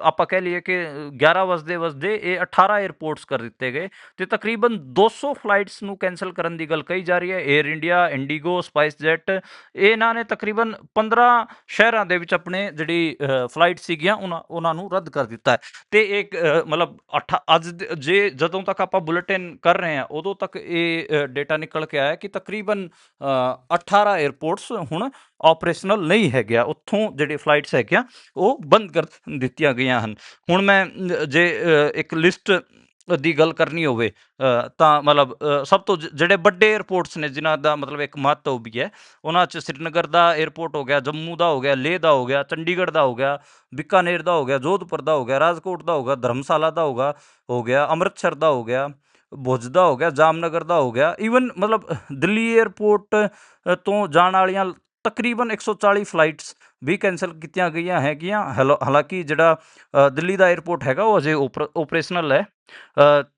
ਆਪਾਂ ਕਹਿ ਲਈਏ ਕਿ 11 ਵਜਦੇ ਇਹ 18 ਏਅਰਪੋਰਟਸ ਕਰ ਦਿੱਤੇ ਗਏ ਤੇ ਤਕਰੀਬਨ 200 ਫਲਾਈਟਸ ਨੂੰ ਕੈਂਸਲ ਕਰਨ ਦੀ ਗੱਲ ਕਹੀ ਜਾ ਰਹੀ ਹੈ। Air India, IndiGo, spice jet, ਇਹਨਾਂ ਨੇ ਤਕਰੀਬਨ 15 ਸ਼ਹਿਰਾਂ ਦੇ ਵਿੱਚ ਆਪਣੇ ਜਿਹੜੀ ਫਲਾਈਟ ਸੀਗੀਆਂ ਉਹਨਾਂ ਨੂੰ ਰੱਦ ਕਰ ਦਿੱਤਾ ਹੈ। ਤੇ ਇੱਕ ਮਤਲਬ ਅੱਜ ਜਦੋਂ ਤੱਕ ਆਪਾਂ ਬੁਲੇਟਿਨ ਕਰ ਰਹੇ ਹਾਂ ਉਦੋਂ ਤੱਕ ਇਹ ਡੇਟਾ ਨਿਕਲ ਕੇ ਆਇਆ ਕਿ ਤਕਰੀਬਨ 18 ਏਅਰਪੋਰਟਸ ਹੁਣ ਆਪਰੇਸ਼ਨਲ ਨਹੀਂ ਹੈਗੇ ਆ। ਉੱਥੋਂ ਜਿਹੜੇ ਫਲਾਈਟਸ ਹੈਗੀਆਂ ਉਹ ਬੰਦ ਕਰ ਦਿੱਤੀਆਂ ਗਈਆਂ ਹਨ। ਹੁਣ ਮੈਂ ਜੇ ਇੱਕ ਲਿਸਟ ਦੀ ਗੱਲ ਕਰਨੀ ਹੋਵੇ ਤਾਂ ਮਤਲਬ ਸਭ ਤੋਂ ਜਿਹੜੇ ਵੱਡੇ ਏਅਰਪੋਰਟਸ ਨੇ ਜਿਨ੍ਹਾਂ ਦਾ ਮਤਲਬ ਇੱਕ ਮਹੱਤਵ ਵੀ ਹੈ, ਉਹਨਾਂ 'ਚ ਸ੍ਰੀਨਗਰ ਦਾ ਏਅਰਪੋਰਟ ਹੋ ਗਿਆ, ਜੰਮੂ ਦਾ ਹੋ ਗਿਆ, ਲੇਹ ਦਾ ਹੋ ਗਿਆ, ਚੰਡੀਗੜ੍ਹ ਦਾ ਹੋ ਗਿਆ, ਬੀਕਾਨੇਰ ਦਾ ਹੋ ਗਿਆ, ਜੋਧਪੁਰ ਦਾ ਹੋ ਗਿਆ, ਰਾਜਕੋਟ ਦਾ ਹੋ ਗਿਆ, ਧਰਮਸ਼ਾਲਾ ਦਾ ਹੋ ਗਿਆ, ਅੰਮ੍ਰਿਤਸਰ ਦਾ ਹੋ ਗਿਆ, ਭੁਜ ਦਾ ਹੋ ਗਿਆ, ਜਾਮਨਗਰ ਦਾ ਹੋ ਗਿਆ। ਈਵਨ ਮਤਲਬ ਦਿੱਲੀ ਏਅਰਪੋਰਟ ਤੋਂ ਜਾਣ ਵਾਲੀਆਂ ਤਕਰੀਬਨ 140 ਫਲਾਈਟਸ ਵੀ ਕੈਂਸਲ ਕੀਤੀਆਂ ਗਈਆਂ ਹੈਗੀਆਂ। ਹਾਲਾਂਕਿ ਜਿਹੜਾ ਦਿੱਲੀ ਦਾ ਏਅਰਪੋਰਟ ਹੈਗਾ ਉਹ ਅਜੇ ਓਪਰੇਸ਼ਨਲ ਹੈ।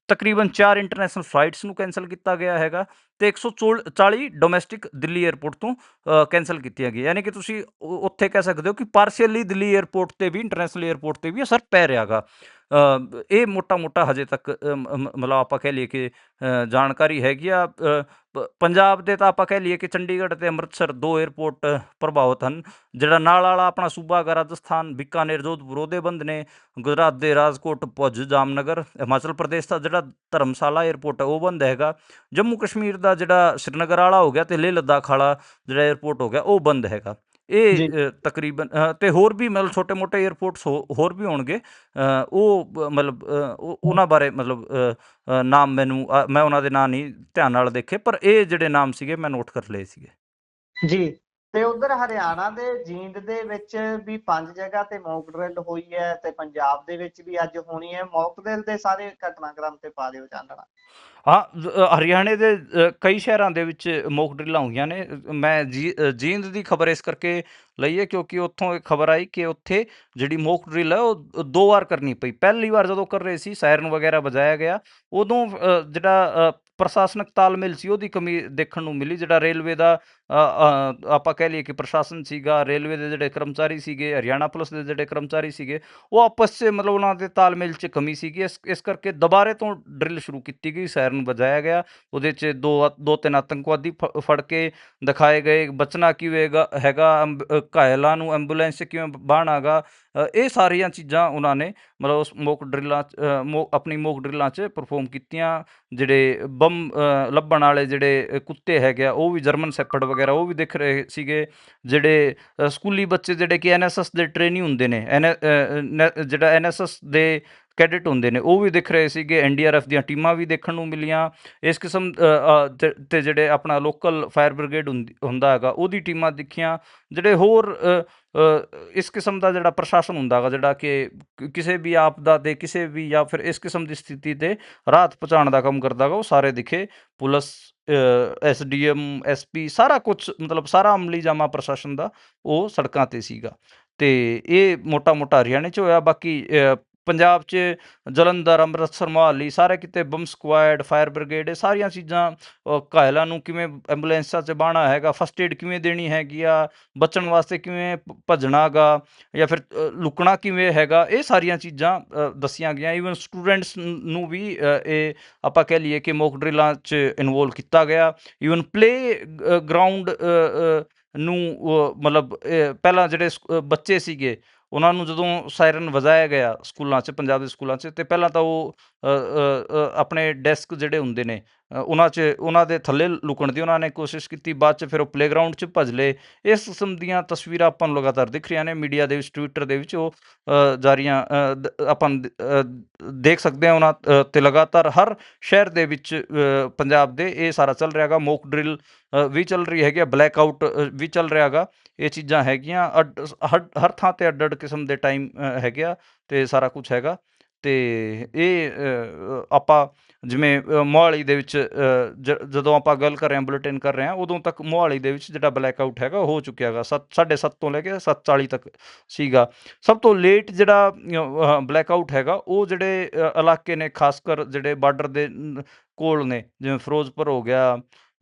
ਤਕਰੀਬਨ 4 ਇੰਟਰਨੈਸ਼ਨਲ ਫਲਾਈਟਸ ਨੂੰ ਕੈਂਸਲ ਕੀਤਾ ਗਿਆ ਹੈਗਾ ਅਤੇ 140 ਡੋਮੈਸਟਿਕ ਦਿੱਲੀ ਏਅਰਪੋਰਟ ਤੋਂ ਕੈਂਸਲ ਕੀਤੀਆਂ ਗਈਆਂ। ਯਾਨੀ ਕਿ ਤੁਸੀਂ ਉੱਥੇ ਕਹਿ ਸਕਦੇ ਹੋ ਕਿ ਪਾਰਸ਼ੀਅਲੀ ਦਿੱਲੀ ਏਅਰਪੋਰਟ 'ਤੇ ਵੀ, ਇੰਟਰਨੈਸ਼ਨਲ ਏਅਰਪੋਰਟ 'ਤੇ ਵੀ ਅਸਰ ਪੈ ਰਿਹਾ ਗਾ। ਇਹ ਮੋਟਾ ਹਜੇ ਤੱਕ ਮਤਲਬ ਆਪਾਂ ਕਹਿ ਲਈਏ ਕਿ ਜਾਣਕਾਰੀ ਹੈਗੀ ਆ। ਪੰਜਾਬ ਦੇ ਤਾਂ ਆਪਾਂ ਕਹਿ ਲਈਏ ਕਿ ਚੰਡੀਗੜ੍ਹ ਅਤੇ ਅੰਮ੍ਰਿਤਸਰ 2 ਏਅਰਪੋਰਟ ਪ੍ਰਭਾਵਿਤ ਹਨ। ਜਿਹੜਾ ਨਾਲ ਵਾਲਾ ਆਪਣਾ ਸੂਬਾ ਹੈਗਾ ਰਾਜਸਥਾਨ, ਬੀਕਾਨੇਰ, ਜੋਧਪੁਰ, ਉਹਦੇ ਬੰਦ ਨੇ। ਗੁਜਰਾਤ ਦੇ ਰਾਜਕੋਟ, ਭੁਜ, ਜਾਮਨਗਰ। ਹਿਮਾਚਲ ਪ੍ਰਦੇਸ਼ ਦਾ ਜਿਹੜਾ ਧਰਮਸ਼ਾਲਾ ਏਅਰਪੋਰਟ ਹੈ ਉਹ ਬੰਦ ਹੈਗਾ। ਜੰਮੂ ਕਸ਼ਮੀਰ ਦਾ ਜਿਹੜਾ ਸ਼੍ਰੀਨਗਰ ਵਾਲਾ ਹੋ ਗਿਆ ਅਤੇ ਲੇਹ ਲੱਦਾਖ ਵਾਲਾ ਜਿਹੜਾ ਏਅਰਪੋਰਟ ਹੋ ਗਿਆ ਉਹ ਬੰਦ ਹੈਗਾ। ਇਹ ਜੀ ਤਕਰੀਬਨ ਅਤੇ ਹੋਰ ਵੀ ਮਤਲਬ ਛੋਟੇ ਮੋਟੇ ਏਅਰਪੋਰਟਸ ਹੋਰ ਵੀ ਹੋਣਗੇ। ਉਹ ਮਤਲਬ ਉਹਨਾਂ ਬਾਰੇ ਮਤਲਬ ਨਾਮ ਮੈਂ ਉਹਨਾਂ ਦੇ ਨਾਂ ਨਹੀਂ ਧਿਆਨ ਨਾਲ ਦੇਖੇ, ਪਰ ਇਹ ਜਿਹੜੇ ਨਾਮ ਸੀਗੇ ਮੈਂ ਨੋਟ ਕਰ ਲਏ ਸੀਗੇ। ਜੀ, ਤੇ ਉਧਰ ਹਰਿਆਣਾ ਦੇ ਜੀਂਦ ਦੇ ਵਿੱਚ ਵੀ 5 ਜਗ੍ਹਾ ਤੇ ਮੌਕ ਡਰਿਲ ਹੋਈ ਹੈ, ਤੇ ਪੰਜਾਬ ਦੇ ਵਿੱਚ ਵੀ ਅੱਜ ਹੋਣੀ ਹੈ। ਮੌਕ ਡਰਿਲ ਦੇ ਸਾਰੇ ਘਟਨਾਕ੍ਰਮ ਤੇ ਪਾ ਦਿਓ ਚਾਨਣਾ। ਹਾਂ, ਹਰਿਆਣੇ ਦੇ ਕਈ ਸ਼ਹਿਰਾਂ ਦੇ ਵਿੱਚ ਮੌਕ ਡਰਿੱਲਾਂ ਹੋਈਆਂ ਨੇ। ਮੈਂ ਜੀਂਦ ਦੀ ਖਬਰ ਇਸ ਕਰਕੇ ਲਈ ਹੈ ਕਿਉਂਕਿ ਉੱਥੋਂ ਇੱਕ ਖਬਰ ਆਈ ਕਿ ਉੱਥੇ ਜਿਹੜੀ ਮੌਕ ਡਰਿੱਲ ਹੈ ਉਹ 2 ਵਾਰ ਕਰਨੀ ਪਈ। ਪਹਿਲੀ ਵਾਰ ਜਦੋਂ ਕਰ ਰਹੇ ਸੀ, ਸਾਇਰਨ ਵਗੈਰਾ ਵਜਾਇਆ ਗਿਆ, ਉਦੋਂ ਜਿਹੜਾ ਪ੍ਰਸ਼ਾਸਨਿਕ ਤਾਲਮੇਲ ਸੀ ਉਹਦੀ ਕਮੀ ਦੇਖਣ ਨੂੰ ਮਿਲੀ। ਜਿਹੜਾ ਰੇਲਵੇ ਦਾ ਆਪਾਂ ਕਹਿ ਲਈਏ ਕਿ ਪ੍ਰਸ਼ਾਸਨ ਸੀਗਾ, ਰੇਲਵੇ ਦੇ ਜਿਹੜੇ ਕਰਮਚਾਰੀ ਸੀਗੇ, ਹਰਿਆਣਾ ਪੁਲਿਸ ਦੇ ਜਿਹੜੇ ਕਰਮਚਾਰੀ ਸੀਗੇ, ਉਹ ਆਪਸ 'ਚ ਮਤਲਬ ਉਹਨਾਂ ਦੇ ਤਾਲਮੇਲ 'ਚ ਕਮੀ ਸੀਗੀ। ਇਸ ਕਰਕੇ ਦੁਬਾਰੇ ਤੋਂ ਡਰਿੱਲ ਸ਼ੁਰੂ ਕੀਤੀ ਗਈ, ਸਾਇਰਨ ਵਜਾਇਆ ਗਿਆ। ਉਹਦੇ 'ਚ 2-3 ਆਤੰਕਵਾਦੀ ਫੜ ਕੇ ਦਿਖਾਏ ਗਏ, ਬਚਣਾ ਕਿਵੇਂ ਹੈਗਾ, ਘਾਇਲਾਂ ਨੂੰ ਐਂਬੂਲੈਂਸ 'ਚ ਕਿਵੇਂ ਬਾਹਣਾ ਗਾ। ਇਹ ਸਾਰੀਆਂ ਚੀਜ਼ਾਂ ਉਹਨਾਂ ਨੇ ਮਤਲਬ ਉਸ ਮੌਕ ਡਰਿੱਲਾਂ 'ਚ ਆਪਣੀ ਮੌਕ ਡਰਿੱਲਾਂ 'ਚ ਪਰਫੋਰਮ ਕੀਤੀਆਂ। ਜਿਹੜੇ ਬੰਬ ਲੱਭਣ ਵਾਲੇ ਜਿਹੜੇ ਕੁੱਤੇ ਹੈਗੇ ਆ, ਉਹ ਵੀ ਜਰਮਨ ਸ਼ੈਫਰਡ ਵਗੈਰਾ ਉਹ ਵੀ ਦਿਖ ਰਹੇ ਸੀਗੇ। ਜਿਹੜੇ ਸਕੂਲੀ ਬੱਚੇ ਜਿਹੜੇ ਕਿ NSS ਦੇ ਟ੍ਰੇਨੀ ਹੁੰਦੇ ਨੇ, ਜਿਹੜਾ NSS ਦੇ ਕੈਡਿਟ ਹੁੰਦੇ ਨੇ, ਉਹ ਵੀ ਦਿਖ ਰਹੇ ਸੀਗੇ। NDRF ਦੀਆਂ ਟੀਮਾਂ ਵੀ ਦੇਖਣ ਨੂੰ ਮਿਲੀਆਂ ਇਸ ਕਿਸਮ। ਤੇ ਜਿਹੜੇ ਆਪਣਾ ਲੋਕਲ ਫਾਇਰ ਬ੍ਰਿਗੇਡ ਹੁੰਦਾ ਹੈਗਾ, ਉਹਦੀ ਟੀਮਾਂ ਦਿਖੀਆਂ। ਜਿਹੜੇ ਹੋਰ ਇਸ ਕਿਸਮ ਦਾ ਜਿਹੜਾ ਪ੍ਰਸ਼ਾਸਨ ਹੁੰਦਾ ਹੈਗਾ, ਜਿਹੜਾ ਕਿ ਕਿਸੇ ਵੀ ਆਪਦਾ ਦੇ ਕਿਸੇ ਵੀ ਜਾਂ ਫਿਰ ਇਸ ਕਿਸਮ ਦੀ ਸਥਿਤੀ 'ਤੇ ਰਾਹਤ ਪਹੁੰਚਾਉਣ ਦਾ ਕੰਮ ਕਰਦਾ ਹੈਗਾ, ਉਹ ਸਾਰੇ ਦਿਖੇ। ਪੁਲਿਸ, SDM, SP, ਸਾਰਾ ਕੁਛ ਮਤਲਬ ਸਾਰਾ ਅਮਲੀ ਜਾਮਾ ਪ੍ਰਸ਼ਾਸਨ ਦਾ ਉਹ ਸੜਕਾਂ 'ਤੇ ਸੀਗਾ। ਅਤੇ ਇਹ ਮੋਟਾ ਹਰਿਆਣੇ 'ਚ ਹੋਇਆ। ਬਾਕੀ ਪੰਜਾਬ 'ਚ ਜਲੰਧਰ, ਅੰਮ੍ਰਿਤਸਰ, ਮੋਹਾਲੀ ਸਾਰੇ ਕਿਤੇ ਬੰਬ ਸਕੁਐਡ, ਫਾਇਰ ਬ੍ਰਿਗੇਡ, ਇਹ ਸਾਰੀਆਂ ਚੀਜ਼ਾਂ, ਘਾਇਲਾਂ ਨੂੰ ਕਿਵੇਂ ਐਂਬੂਲੈਂਸਾਂ 'ਚ ਬਾਹਣਾ ਹੈਗਾ, ਫਸਟ ਏਡ ਕਿਵੇਂ ਦੇਣੀ ਹੈਗੀ ਆ, ਬਚਣ ਵਾਸਤੇ ਕਿਵੇਂ ਭੱਜਣਾ ਗਾ, ਜਾਂ ਫਿਰ ਲੁਕਣਾ ਕਿਵੇਂ ਹੈਗਾ, ਇਹ ਸਾਰੀਆਂ ਚੀਜ਼ਾਂ ਦੱਸੀਆਂ ਗਈਆਂ। ਈਵਨ ਸਟੂਡੈਂਟਸ ਨੂੰ ਵੀ ਇਹ ਆਪਾਂ ਕਹਿ ਲਈਏ ਕਿ ਮੌਕ ਡਰਿੱਲਾਂ 'ਚ ਇਨਵੋਲਵ ਕੀਤਾ ਗਿਆ। ਈਵਨ ਪਲੇ ਗਰਾਊਂਡ ਨੂੰ ਮਤਲਬ ਪਹਿਲਾਂ ਜਿਹੜੇ ਬੱਚੇ ਸੀਗੇ, ਉਹਨਾਂ ਨੂੰ ਜਦੋਂ ਸਾਇਰਨ ਵਜਾਇਆ ਗਿਆ ਸਕੂਲਾਂ 'ਚ, ਪੰਜਾਬ ਦੇ ਸਕੂਲਾਂ 'ਚ, ਅਤੇ ਪਹਿਲਾਂ ਤਾਂ ਉਹ ਆਪਣੇ ਡੈਸਕ ਜਿਹੜੇ ਹੁੰਦੇ ਨੇ ਉਹਨਾਂ ਦੇ ਥੱਲੇ ਲੁਕਣ ਦੀ ਉਹਨਾਂ ਨੇ ਕੋਸ਼ਿਸ਼ ਕੀਤੀ। ਬਾਅਦ 'ਚ ਫਿਰ ਉਹ ਪਲੇਗਰਾਊਂਡ 'ਚ ਭੱਜ ਲਏ। ਇਸ ਕਿਸਮ ਦੀਆਂ ਤਸਵੀਰਾਂ ਆਪਾਂ ਨੂੰ ਲਗਾਤਾਰ ਦਿਖ ਰਹੀਆਂ ਨੇ ਮੀਡੀਆ ਦੇ ਵਿੱਚ, ਟਵਿੱਟਰ ਦੇ ਵਿੱਚ ਉਹ ਜਾਰੀਆਂ ਆਪਾਂ ਦੇਖ ਸਕਦੇ ਹਾਂ ਉਹਨਾਂ 'ਤੇ ਲਗਾਤਾਰ ਹਰ ਸ਼ਹਿਰ ਦੇ ਵਿੱਚ ਪੰਜਾਬ ਦੇ ਇਹ ਸਾਰਾ ਚੱਲ ਰਿਹਾ ਗਾ। ਮੌਕ ਡਰਿੱਲ ਵੀ ਚੱਲ ਰਹੀ ਹੈਗੀ ਆ, ਬਲੈਕ ਆਊਟ ਵੀ ਚੱਲ ਰਿਹਾ ਗਾ। ਇਹ ਚੀਜ਼ਾਂ ਹੈਗੀਆਂ ਹਰ ਥਾਂ 'ਤੇ ਅੱਡ ਕਿਸਮ ਦੇ ਟਾਈਮ ਹੈਗੇ ਆ, ਅਤੇ ਸਾਰਾ ਕੁਛ ਹੈਗਾ। ਅਤੇ ਇਹ ਆਪਾਂ ਜਿਵੇਂ ਮੋਹਾਲੀ ਦੇ ਵਿੱਚ ਜਦੋਂ ਆਪਾਂ ਗੱਲ ਕਰ ਰਹੇ ਹਾਂ, ਬੁਲੇਟਿਨ ਕਰ ਰਹੇ ਹਾਂ, ਉਦੋਂ ਤੱਕ ਮੋਹਾਲੀ ਦੇ ਵਿੱਚ ਜਿਹੜਾ ਬਲੈਕ ਆਊਟ ਹੈਗਾ ਉਹ ਹੋ ਚੁੱਕਿਆ ਹੈਗਾ। 7:30 ਤੋਂ ਲੈ ਕੇ 7:40 ਤੱਕ ਸੀਗਾ। ਸਭ ਤੋਂ ਲੇਟ ਜਿਹੜਾ ਬਲੈਕ ਆਊਟ ਹੈਗਾ, ਉਹ ਜਿਹੜੇ ਇਲਾਕੇ ਨੇ, ਖਾਸ ਕਰ ਜਿਹੜੇ ਬਾਰਡਰ ਦੇ ਕੋਲ ਨੇ, ਜਿਵੇਂ ਫਿਰੋਜ਼ਪੁਰ ਹੋ ਗਿਆ,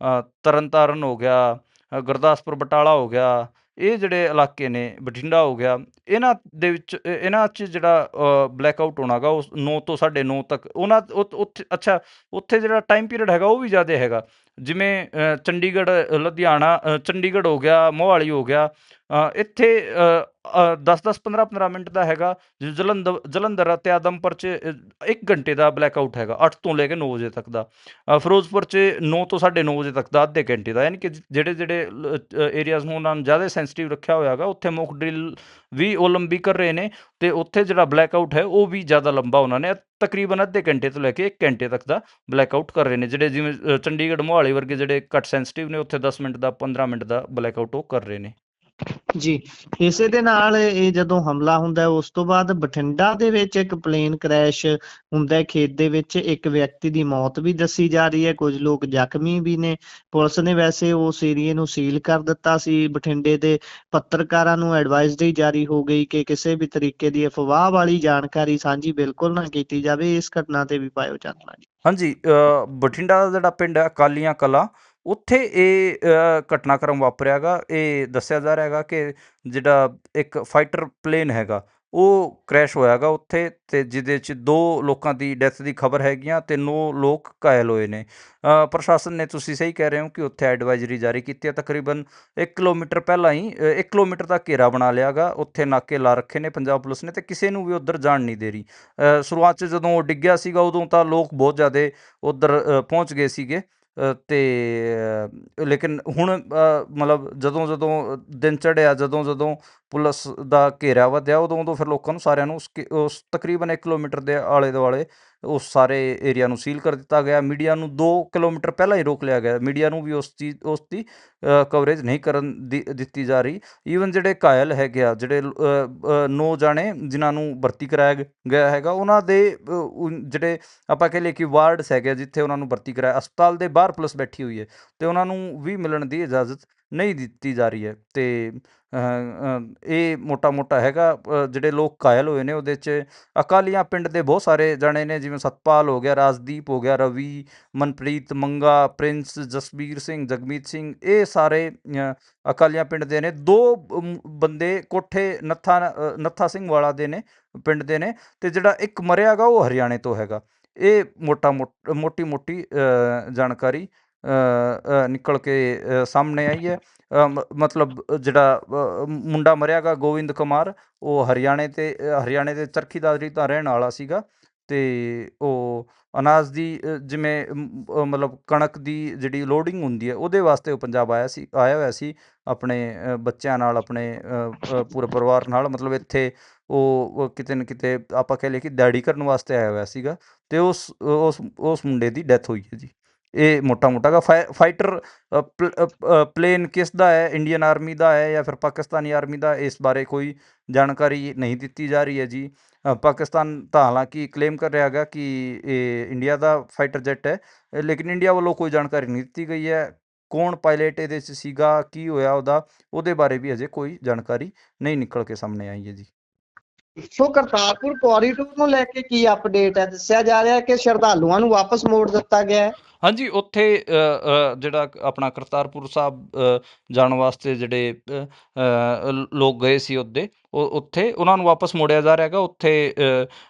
ਤਰਨਤਾਰਨ ਹੋ ਗਿਆ, ਗੁਰਦਾਸਪੁਰ, ਬਟਾਲਾ ਹੋ ਗਿਆ, ਇਹ ਜਿਹੜੇ ਇਲਾਕੇ ਨੇ, ਬਠਿੰਡਾ ਹੋ ਗਿਆ, ਇਹਨਾਂ ਦੇ ਵਿੱਚ ਇਹਨਾਂ 'ਚ ਜਿਹੜਾ ਬਲੈਕ ਆਊਟ ਹੋਣਾ ਗਾ ਉਹ 9 ਤੋਂ 9:30 ਤੱਕ। ਉੱਥੇ ਉੱਥੇ ਜਿਹੜਾ ਟਾਈਮ ਪੀਰੀਅਡ ਹੈਗਾ ਉਹ ਵੀ ਜ਼ਿਆਦਾ ਹੈਗਾ। ਜਿਵੇਂ ਚੰਡੀਗੜ੍ਹ, ਲੁਧਿਆਣਾ, ਚੰਡੀਗੜ੍ਹ ਹੋ ਗਿਆ, ਮੋਹਾਲੀ ਹੋ ਗਿਆ, ਇੱਥੇ 10-10, 15-15 ਮਿੰਟ ਦਾ ਹੈਗਾ। ਜਲੰਧਰ ਅਤੇ ਆਦਮਪੁਰ 'ਚ 1 ਘੰਟੇ ਦਾ ਬਲੈਕ ਆਊਟ ਹੈਗਾ, 8 ਤੋਂ ਲੈ ਕੇ 9 ਵਜੇ ਤੱਕ ਦਾ। ਫਿਰੋਜ਼ਪੁਰ 'ਚ 9 ਤੋਂ 9:30 ਵਜੇ ਤੱਕ ਦਾ ਅੱਧੇ ਘੰਟੇ ਦਾ। ਯਾਨੀ ਕਿ ਜਿਹੜੇ ਏਰੀਆਜ਼ ਨੂੰ ਉਹਨਾਂ ਨੂੰ ਜ਼ਿਆਦਾ ਸੈਂਸਿਟਿਵ ਰੱਖਿਆ ਹੋਇਆ ਹੈਗਾ, ਉੱਥੇ ਮੌਕ ਡਰਿੱਲ ਵੀ ਉਹ ਲੰਬੀ ਕਰ ਰਹੇ ਨੇ, ਅਤੇ ਉੱਥੇ ਜਿਹੜਾ ਬਲੈਕ ਆਊਟ ਹੈ ਉਹ ਵੀ ਜ਼ਿਆਦਾ ਲੰਬਾ ਉਹਨਾਂ ਨੇ ਤਕਰੀਬਨ ਅੱਧੇ ਘੰਟੇ ਤੋਂ ਲੈ ਕੇ 1 ਘੰਟੇ ਤੱਕ ਦਾ ਬਲੈਕ ਆਊਟ ਕਰ ਰਹੇ ਨੇ। ਜਿਹੜੇ ਜਿਵੇਂ ਚੰਡੀਗੜ੍ਹ, ਮੋਹਾਲੀ ਵਰਗੇ ਜਿਹੜੇ ਘੱਟ ਸੈਂਸਿਟਿਵ ਨੇ, ਉੱਥੇ 10 ਮਿੰਟ ਦਾ, 15 ਮਿੰਟ ਦਾ ਬਲੈਕ ਆਊਟ ਉਹ ਕਰ ਰਹੇ ਨੇ। ਜੀ, ਇਸੇ ਦੇ ਨਾਲ ਇਹ ਜਦੋਂ ਹਮਲਾ ਹੁੰਦਾ ਉਸ ਤੋਂ ਬਾਅਦ ਬਠਿੰਡਾ ਦੇ ਵਿੱਚ ਇੱਕ ਪਲੇਨ ਕ੍ਰੈਸ਼ ਹੁੰਦਾ, ਖੇਤ ਦੇ ਵਿੱਚ ਇੱਕ ਵਿਅਕਤੀ ਦੀ ਮੌਤ ਵੀ ਦੱਸੀ ਜਾ ਰਹੀ ਹੈ, ਕੁਝ ਲੋਕ ਜ਼ਖਮੀ ਵੀ ਨੇ। ਪੁਲਿਸ ਨੇ ਵੈਸੇ ਉਸ ਏਰੀਏ ਨੂੰ ਸੀਲ ਕਰ ਦਿੱਤਾ ਸੀ। ਬਠਿੰਡੇ ਦੇ ਪੱਤਰਕਾਰਾਂ ਨੂੰ ਐਡਵਾਈਜ਼ਰੀ ਜਾਰੀ ਹੋ ਗਈ ਕਿ ਕਿਸੇ ਵੀ ਤਰੀਕੇ ਦੀ ਅਫਵਾਹ ਵਾਲੀ ਜਾਣਕਾਰੀ ਸਾਂਝੀ ਬਿਲਕੁਲ ਨਾ ਕੀਤੀ ਜਾਵੇ। ਇਸ ਘਟਨਾ ਤੇ ਵੀ ਪਾਇਓ ਚਾਨਣਾ ਜੀ। ਹਾਂਜੀ, ਬਠਿੰਡਾ ਦਾ ਜਿਹੜਾ ਪਿੰਡ ਹੈ ਕਾਲੀਆਂ ਕਲਾਂ, ਉੱਥੇ ਇਹ ਘਟਨਾਕ੍ਰਮ ਵਾਪਰਿਆ ਗਾ। ਇਹ ਦੱਸਿਆ ਜਾ ਰਿਹਾ ਹੈਗਾ ਕਿ ਜਿਹੜਾ ਇੱਕ ਫਾਈਟਰ ਪਲੇਨ ਹੈਗਾ ਉਹ ਕ੍ਰੈਸ਼ ਹੋਇਆ ਗਾ ਉੱਥੇ, ਅਤੇ ਜਿਹਦੇ 'ਚ 2 ਲੋਕਾਂ ਦੀ ਡੈਥ ਦੀ ਖਬਰ ਹੈਗੀਆਂ ਅਤੇ 9 ਲੋਕ ਘਾਇਲ ਹੋਏ ਨੇ। ਪ੍ਰਸ਼ਾਸਨ ਨੇ, ਤੁਸੀਂ ਸਹੀ ਕਹਿ ਰਹੇ ਹੋ, ਕਿ ਉੱਥੇ ਐਡਵਾਈਜ਼ਰੀ ਜਾਰੀ ਕੀਤੀ ਹੈ। ਤਕਰੀਬਨ 1 ਕਿਲੋਮੀਟਰ ਪਹਿਲਾਂ ਹੀ 1 ਕਿਲੋਮੀਟਰ ਦਾ ਘੇਰਾ ਬਣਾ ਲਿਆ ਗਾ, ਉੱਥੇ ਨਾਕੇ ਲਾ ਰੱਖੇ ਨੇ ਪੰਜਾਬ ਪੁਲਿਸ ਨੇ, ਅਤੇ ਕਿਸੇ ਨੂੰ ਵੀ ਉੱਧਰ ਜਾਣ ਨਹੀਂ ਦੇ ਰਹੀ। ਸ਼ੁਰੂਆਤ 'ਚ ਜਦੋਂ ਉਹ ਡਿੱਗਿਆ ਸੀਗਾ, ਉਦੋਂ ਤਾਂ ਲੋਕ ਬਹੁਤ ਜ਼ਿਆਦਾ ਉੱਧਰ ਪਹੁੰਚ ਗਏ ਸੀਗੇ, ਅਤੇ ਲੇਕਿਨ ਹੁਣ ਮਤਲਬ ਜਦੋਂ ਦਿਨ ਚੜ੍ਹਿਆ, ਜਦੋਂ ਪੁਲਿਸ ਦਾ ਘੇਰਾ ਵਧਿਆ, ਉਦੋਂ ਫਿਰ ਲੋਕਾਂ ਨੂੰ ਸਾਰਿਆਂ ਨੂੰ ਉਸ ਤਕਰੀਬਨ 1 ਕਿਲੋਮੀਟਰ ਦੇ ਆਲੇ ਦੁਆਲੇ ਉਸ ਸਾਰੇ ਏਰੀਆ ਨੂੰ ਸੀਲ ਕਰ ਦਿੱਤਾ ਗਿਆ। ਮੀਡੀਆ ਨੂੰ 2 ਕਿਲੋਮੀਟਰ ਪਹਿਲਾਂ ਹੀ ਰੋਕ ਲਿਆ ਗਿਆ। ਮੀਡੀਆ ਨੂੰ ਵੀ ਉਸ ਦੀ ਕਵਰੇਜ ਨਹੀਂ ਕਰਨ ਦਿੱਤੀ ਜਾ ਰਹੀ। ਈਵਨ ਜਿਹੜੇ ਘਾਇਲ ਹੈਗੇ ਆ, ਜਿਹੜੇ 9 ਜਾਣੇ ਜਿਨ੍ਹਾਂ ਨੂੰ ਭਰਤੀ ਕਰਾਇਆ ਗਿਆ ਹੈਗਾ, ਉਹਨਾਂ ਦੇ ਜਿਹੜੇ ਆਪਾਂ ਕਹਿ ਲਈਏ ਕਿ ਵਾਰਡਸ ਹੈਗੇ ਆ ਜਿੱਥੇ ਉਹਨਾਂ ਨੂੰ ਭਰਤੀ ਕਰਾਇਆ, ਹਸਪਤਾਲ ਦੇ ਬਾਹਰ ਪੁਲਿਸ ਬੈਠੀ ਹੋਈ ਹੈ ਅਤੇ ਉਹਨਾਂ ਨੂੰ ਵੀ ਮਿਲਣ ਦੀ ਇਜਾਜ਼ਤ ਨਹੀਂ ਦਿੱਤੀ ਜਾ ਰਹੀ ਹੈ। ਅਤੇ ਇਹ ਮੋਟਾ ਹੈਗਾ। ਜਿਹੜੇ ਲੋਕ ਘਾਇਲ ਹੋਏ ਨੇ ਉਹਦੇ 'ਚ ਅਕਾਲੀਆਂ ਪਿੰਡ ਦੇ ਬਹੁਤ ਸਾਰੇ ਜਾਣੇ ਨੇ, ਜਿਵੇਂ ਸਤਪਾਲ ਹੋ ਗਿਆ, ਰਾਜਦੀਪ ਹੋ ਗਿਆ, ਰਵੀ, ਮਨਪ੍ਰੀਤ, ਮੰਗਾ, ਪ੍ਰਿੰਸ, ਜਸਬੀਰ ਸਿੰਘ, ਜਗਮੀਤ ਸਿੰਘ, ਇਹ ਸਾਰੇ ਅਕਾਲੀਆਂ ਪਿੰਡ ਦੇ ਨੇ। 2 ਬੰਦੇ ਕੋਠੇ ਨੱਥਾ ਸਿੰਘ ਵਾਲਾ ਦੇ ਨੇ, ਪਿੰਡ ਦੇ ਨੇ, ਅਤੇ ਜਿਹੜਾ ਇੱਕ ਮਰਿਆ ਗਾ ਉਹ ਹਰਿਆਣੇ ਤੋਂ ਹੈਗਾ। ਇਹ ਮੋਟੀ ਜਾਣਕਾਰੀ ਨਿਕਲ ਕੇ ਸਾਹਮਣੇ ਆਈ ਹੈ। ਮਤਲਬ ਜਿਹੜਾ ਮੁੰਡਾ ਮਰਿਆ ਗਾ ਗੋਬਿੰਦ ਕੁਮਾਰ, ਉਹ ਹਰਿਆਣੇ ਦੇ ਚਰਖੀਦਾਰੀ ਦਾ ਰਹਿਣ ਵਾਲਾ ਸੀਗਾ, ਅਤੇ ਉਹ ਅਨਾਜ ਦੀ ਜਿਵੇਂ ਮਤਲਬ ਕਣਕ ਦੀ ਜਿਹੜੀ ਲੋਡਿੰਗ ਹੁੰਦੀ ਹੈ ਉਹਦੇ ਵਾਸਤੇ ਉਹ ਪੰਜਾਬ ਆਇਆ ਹੋਇਆ ਸੀ ਆਪਣੇ ਬੱਚਿਆਂ ਨਾਲ, ਆਪਣੇ ਪੂਰੇ ਪਰਿਵਾਰ ਨਾਲ। ਮਤਲਬ ਇੱਥੇ ਉਹ ਕਿਤੇ ਨਾ ਕਿਤੇ ਆਪਾਂ ਕਹਿ ਲਈਏ ਕਿ ਦਿਹਾੜੀ ਕਰਨ ਵਾਸਤੇ ਆਇਆ ਹੋਇਆ ਸੀਗਾ, ਅਤੇ ਉਸ ਮੁੰਡੇ ਦੀ ਡੈਥ ਹੋਈ ਹੈ ਜੀ। ਇਹ ਮੋਟਾ ਗਾ ਫਾਈਟਰ ਪਲੇਨ ਕਿਸ ਦਾ ਹੈ, ਇੰਡੀਅਨ ਆਰਮੀ ਦਾ ਹੈ ਜਾਂ ਫਿਰ ਪਾਕਿਸਤਾਨੀ ਆਰਮੀ ਦਾ, ਇਸ ਬਾਰੇ ਕੋਈ ਜਾਣਕਾਰੀ ਨਹੀਂ ਦਿੱਤੀ ਜਾ ਰਹੀ ਹੈ ਜੀ। ਪਾਕਿਸਤਾਨ ਤਾਂ ਹਾਲਾਂਕਿ ਕਲੇਮ ਕਰ ਰਿਹਾ ਹੈਗਾ ਕਿ ਇਹ ਇੰਡੀਆ ਦਾ ਫਾਈਟਰ ਜੈਟ ਹੈ, ਲੇਕਿਨ ਇੰਡੀਆ ਵੱਲੋਂ ਕੋਈ ਜਾਣਕਾਰੀ ਨਹੀਂ ਦਿੱਤੀ ਗਈ ਹੈ। ਕੌਣ ਪਾਇਲਟ ਇਹਦੇ 'ਚ ਸੀਗਾ, ਕੀ ਹੋਇਆ ਉਹਦੇ ਬਾਰੇ ਵੀ ਅਜੇ ਕੋਈ ਜਾਣਕਾਰੀ ਨਹੀਂ ਨਿਕਲ ਕੇ ਸਾਹਮਣੇ ਆਈ ਹੈ ਜੀ। ਸੋ ਕਰਤਾਰਪੁਰ ਕੋਰੀਡੋਰ ਨੂੰ ਲੈ ਕੇ ਕੀ ਅਪਡੇਟ ਹੈ? ਦੱਸਿਆ ਜਾ ਰਿਹਾ ਕਿ ਸ਼ਰਧਾਲੂਆਂ ਨੂੰ ਵਾਪਸ ਮੋੜ ਦਿੱਤਾ ਗਿਆ ਹੈ। ਹਾਂਜੀ, ਉੱਥੇ ਜਿਹੜਾ ਆਪਣਾ ਕਰਤਾਰਪੁਰ ਸਾਹਿਬ ਜਾਣ ਵਾਸਤੇ ਜਿਹੜੇ ਲੋਕ ਗਏ ਸੀ ਉੱਥੇ ਉਹਨਾਂ ਨੂੰ ਵਾਪਸ ਮੋੜਿਆ ਜਾ ਰਿਹਾ ਹੈਗਾ। ਉੱਥੇ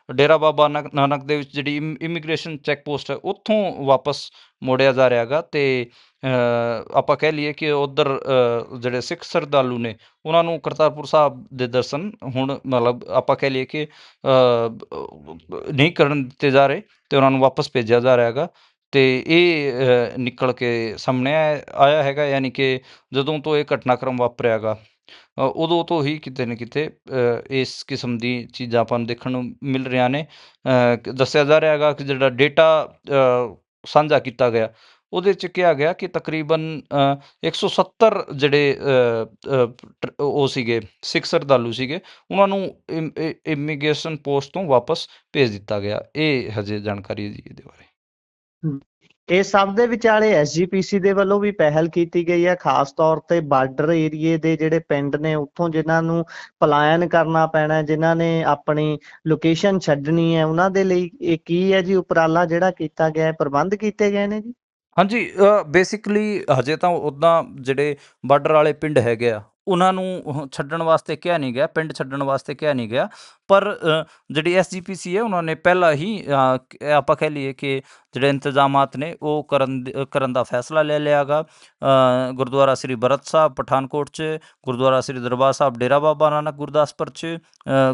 ਡੇਰਾ ਬਾਬਾ ਨਾਨਕ ਦੇ ਵਿੱਚ ਜਿਹੜੀ ਇਮੀਗ੍ਰੇਸ਼ਨ ਚੈੱਕ ਪੋਸਟ ਹੈ ਉੱਥੋਂ ਵਾਪਸ ਮੋੜਿਆ ਜਾ ਰਿਹਾ ਹੈਗਾ। ਅਤੇ ਆਪਾਂ ਕਹਿ ਲਈਏ ਕਿ ਉੱਧਰ ਜਿਹੜੇ ਸਿੱਖ ਸ਼ਰਧਾਲੂ ਨੇ ਉਹਨਾਂ ਨੂੰ ਕਰਤਾਰਪੁਰ ਸਾਹਿਬ ਦੇ ਦਰਸ਼ਨ ਹੁਣ ਮਤਲਬ ਆਪਾਂ ਕਹਿ ਲਈਏ ਕਿ ਨਹੀਂ ਕਰਨ ਦਿੱਤੇ ਜਾ ਰਹੇ, ਅਤੇ ਉਹਨਾਂ ਨੂੰ ਵਾਪਸ ਭੇਜਿਆ ਜਾ ਰਿਹਾ ਹੈਗਾ। ਅਤੇ ਇਹ ਨਿਕਲ ਕੇ ਸਾਹਮਣੇ ਆਇਆ ਹੈਗਾ, ਯਾਨੀ ਕਿ ਜਦੋਂ ਤੋਂ ਇਹ ਘਟਨਾਕ੍ਰਮ ਵਾਪਰਿਆ ਗਾ ਉਦੋਂ ਤੋਂ ਹੀ ਕਿਤੇ ਨਾ ਕਿਤੇ ਇਸ ਕਿਸਮ ਦੀ ਚੀਜ਼ਾਂ ਆਪਾਂ ਨੂੰ ਦੇਖਣ ਨੂੰ ਮਿਲ ਰਹੀਆਂ ਨੇ। ਦੱਸਿਆ ਜਾ ਰਿਹਾ ਹੈਗਾ ਕਿ ਜਿਹੜਾ ਡੇਟਾ ਸਾਂਝਾ ਕੀਤਾ ਗਿਆ ਉਹਦੇ 'ਚ ਕਿਹਾ ਗਿਆ ਕਿ ਤਕਰੀਬਨ 170 ਜਿਹੜੇ ਉਹ ਸੀਗੇ ਸਿੱਖ ਸ਼ਰਧਾਲੂ ਸੀਗੇ, ਉਹਨਾਂ ਨੂੰ ਇਮੀਗ੍ਰੇਸ਼ਨ ਪੋਸਟ ਤੋਂ ਵਾਪਸ ਭੇਜ ਦਿੱਤਾ ਗਿਆ। ਇਹ ਹਜੇ ਜਾਣਕਾਰੀ ਹੈ ਜੀ ਇਹਦੇ ਬਾਰੇ। ਇਹ ਸਭ ਦੇ ਵਿਚਾਲੇ ਐਸਜੀਪੀਸੀ ਦੇ ਵੱਲੋਂ ਵੀ ਪਹਿਲ ਕੀਤੀ ਗਈ ਹੈ, ਖਾਸ ਤੌਰ ਤੇ ਬਾਰਡਰ ਏਰੀਏ ਦੇ ਜਿਹੜੇ ਪਿੰਡ ਨੇ ਉੱਥੋਂ ਜਿਨ੍ਹਾਂ ਨੂੰ ਪਲਾਇਨ ਕਰਨਾ ਪੈਣਾ, ਜਿਨ੍ਹਾਂ ਨੇ ਆਪਣੀ ਲੋਕੇਸ਼ਨ ਛੱਡਣੀ ਹੈ, ਉਹਨਾਂ ਦੇ ਲਈ ਇਹ ਕੀ ਹੈ ਜੀ ਉਪਰਾਲਾ ਜਿਹੜਾ ਕੀਤਾ ਗਿਆ ਹੈ, ਪ੍ਰਬੰਧ ਕੀਤੇ ਗਏ ਨੇ ਜੀ? ਹਾਂਜੀ, ਬੇਸਿਕਲੀ ਹਜੇ ਤਾਂ ਉੱਦਾਂ ਜਿਹੜੇ ਬਾਰਡਰ ਵਾਲੇ ਪਿੰਡ ਹੈਗੇ ਆ ਉਹਨਾਂ ਨੂੰ ਛੱਡਣ ਵਾਸਤੇ ਕਿਹਾ ਨਹੀਂ ਗਿਆ, ਪਿੰਡ ਛੱਡਣ ਵਾਸਤੇ ਕਿਹਾ ਨਹੀਂ ਗਿਆ, ਪਰ ਜਿਹੜੀ ਐਸਜੀਪੀਸੀ ਹੈ ਉਹਨਾਂ ਨੇ ਪਹਿਲਾਂ ਹੀ ਆਪਾਂ ਕਹਿ ਲਈਏ ਕਿ ਜਿਹੜੇ ਇੰਤਜ਼ਾਮਾਤ ਨੇ ਉਹ ਕਰਨ ਦਾ ਫੈਸਲਾ ਲੈ ਲਿਆ ਗਾ। ਗੁਰਦੁਆਰਾ ਸ੍ਰੀ ਬਰਤ ਸਾਹਿਬ ਪਠਾਨਕੋਟ 'ਚ, ਗੁਰਦੁਆਰਾ ਸ੍ਰੀ ਦਰਬਾਰ ਸਾਹਿਬ ਡੇਰਾ ਬਾਬਾ ਨਾਨਕ ਗੁਰਦਾਸਪੁਰ 'ਚ,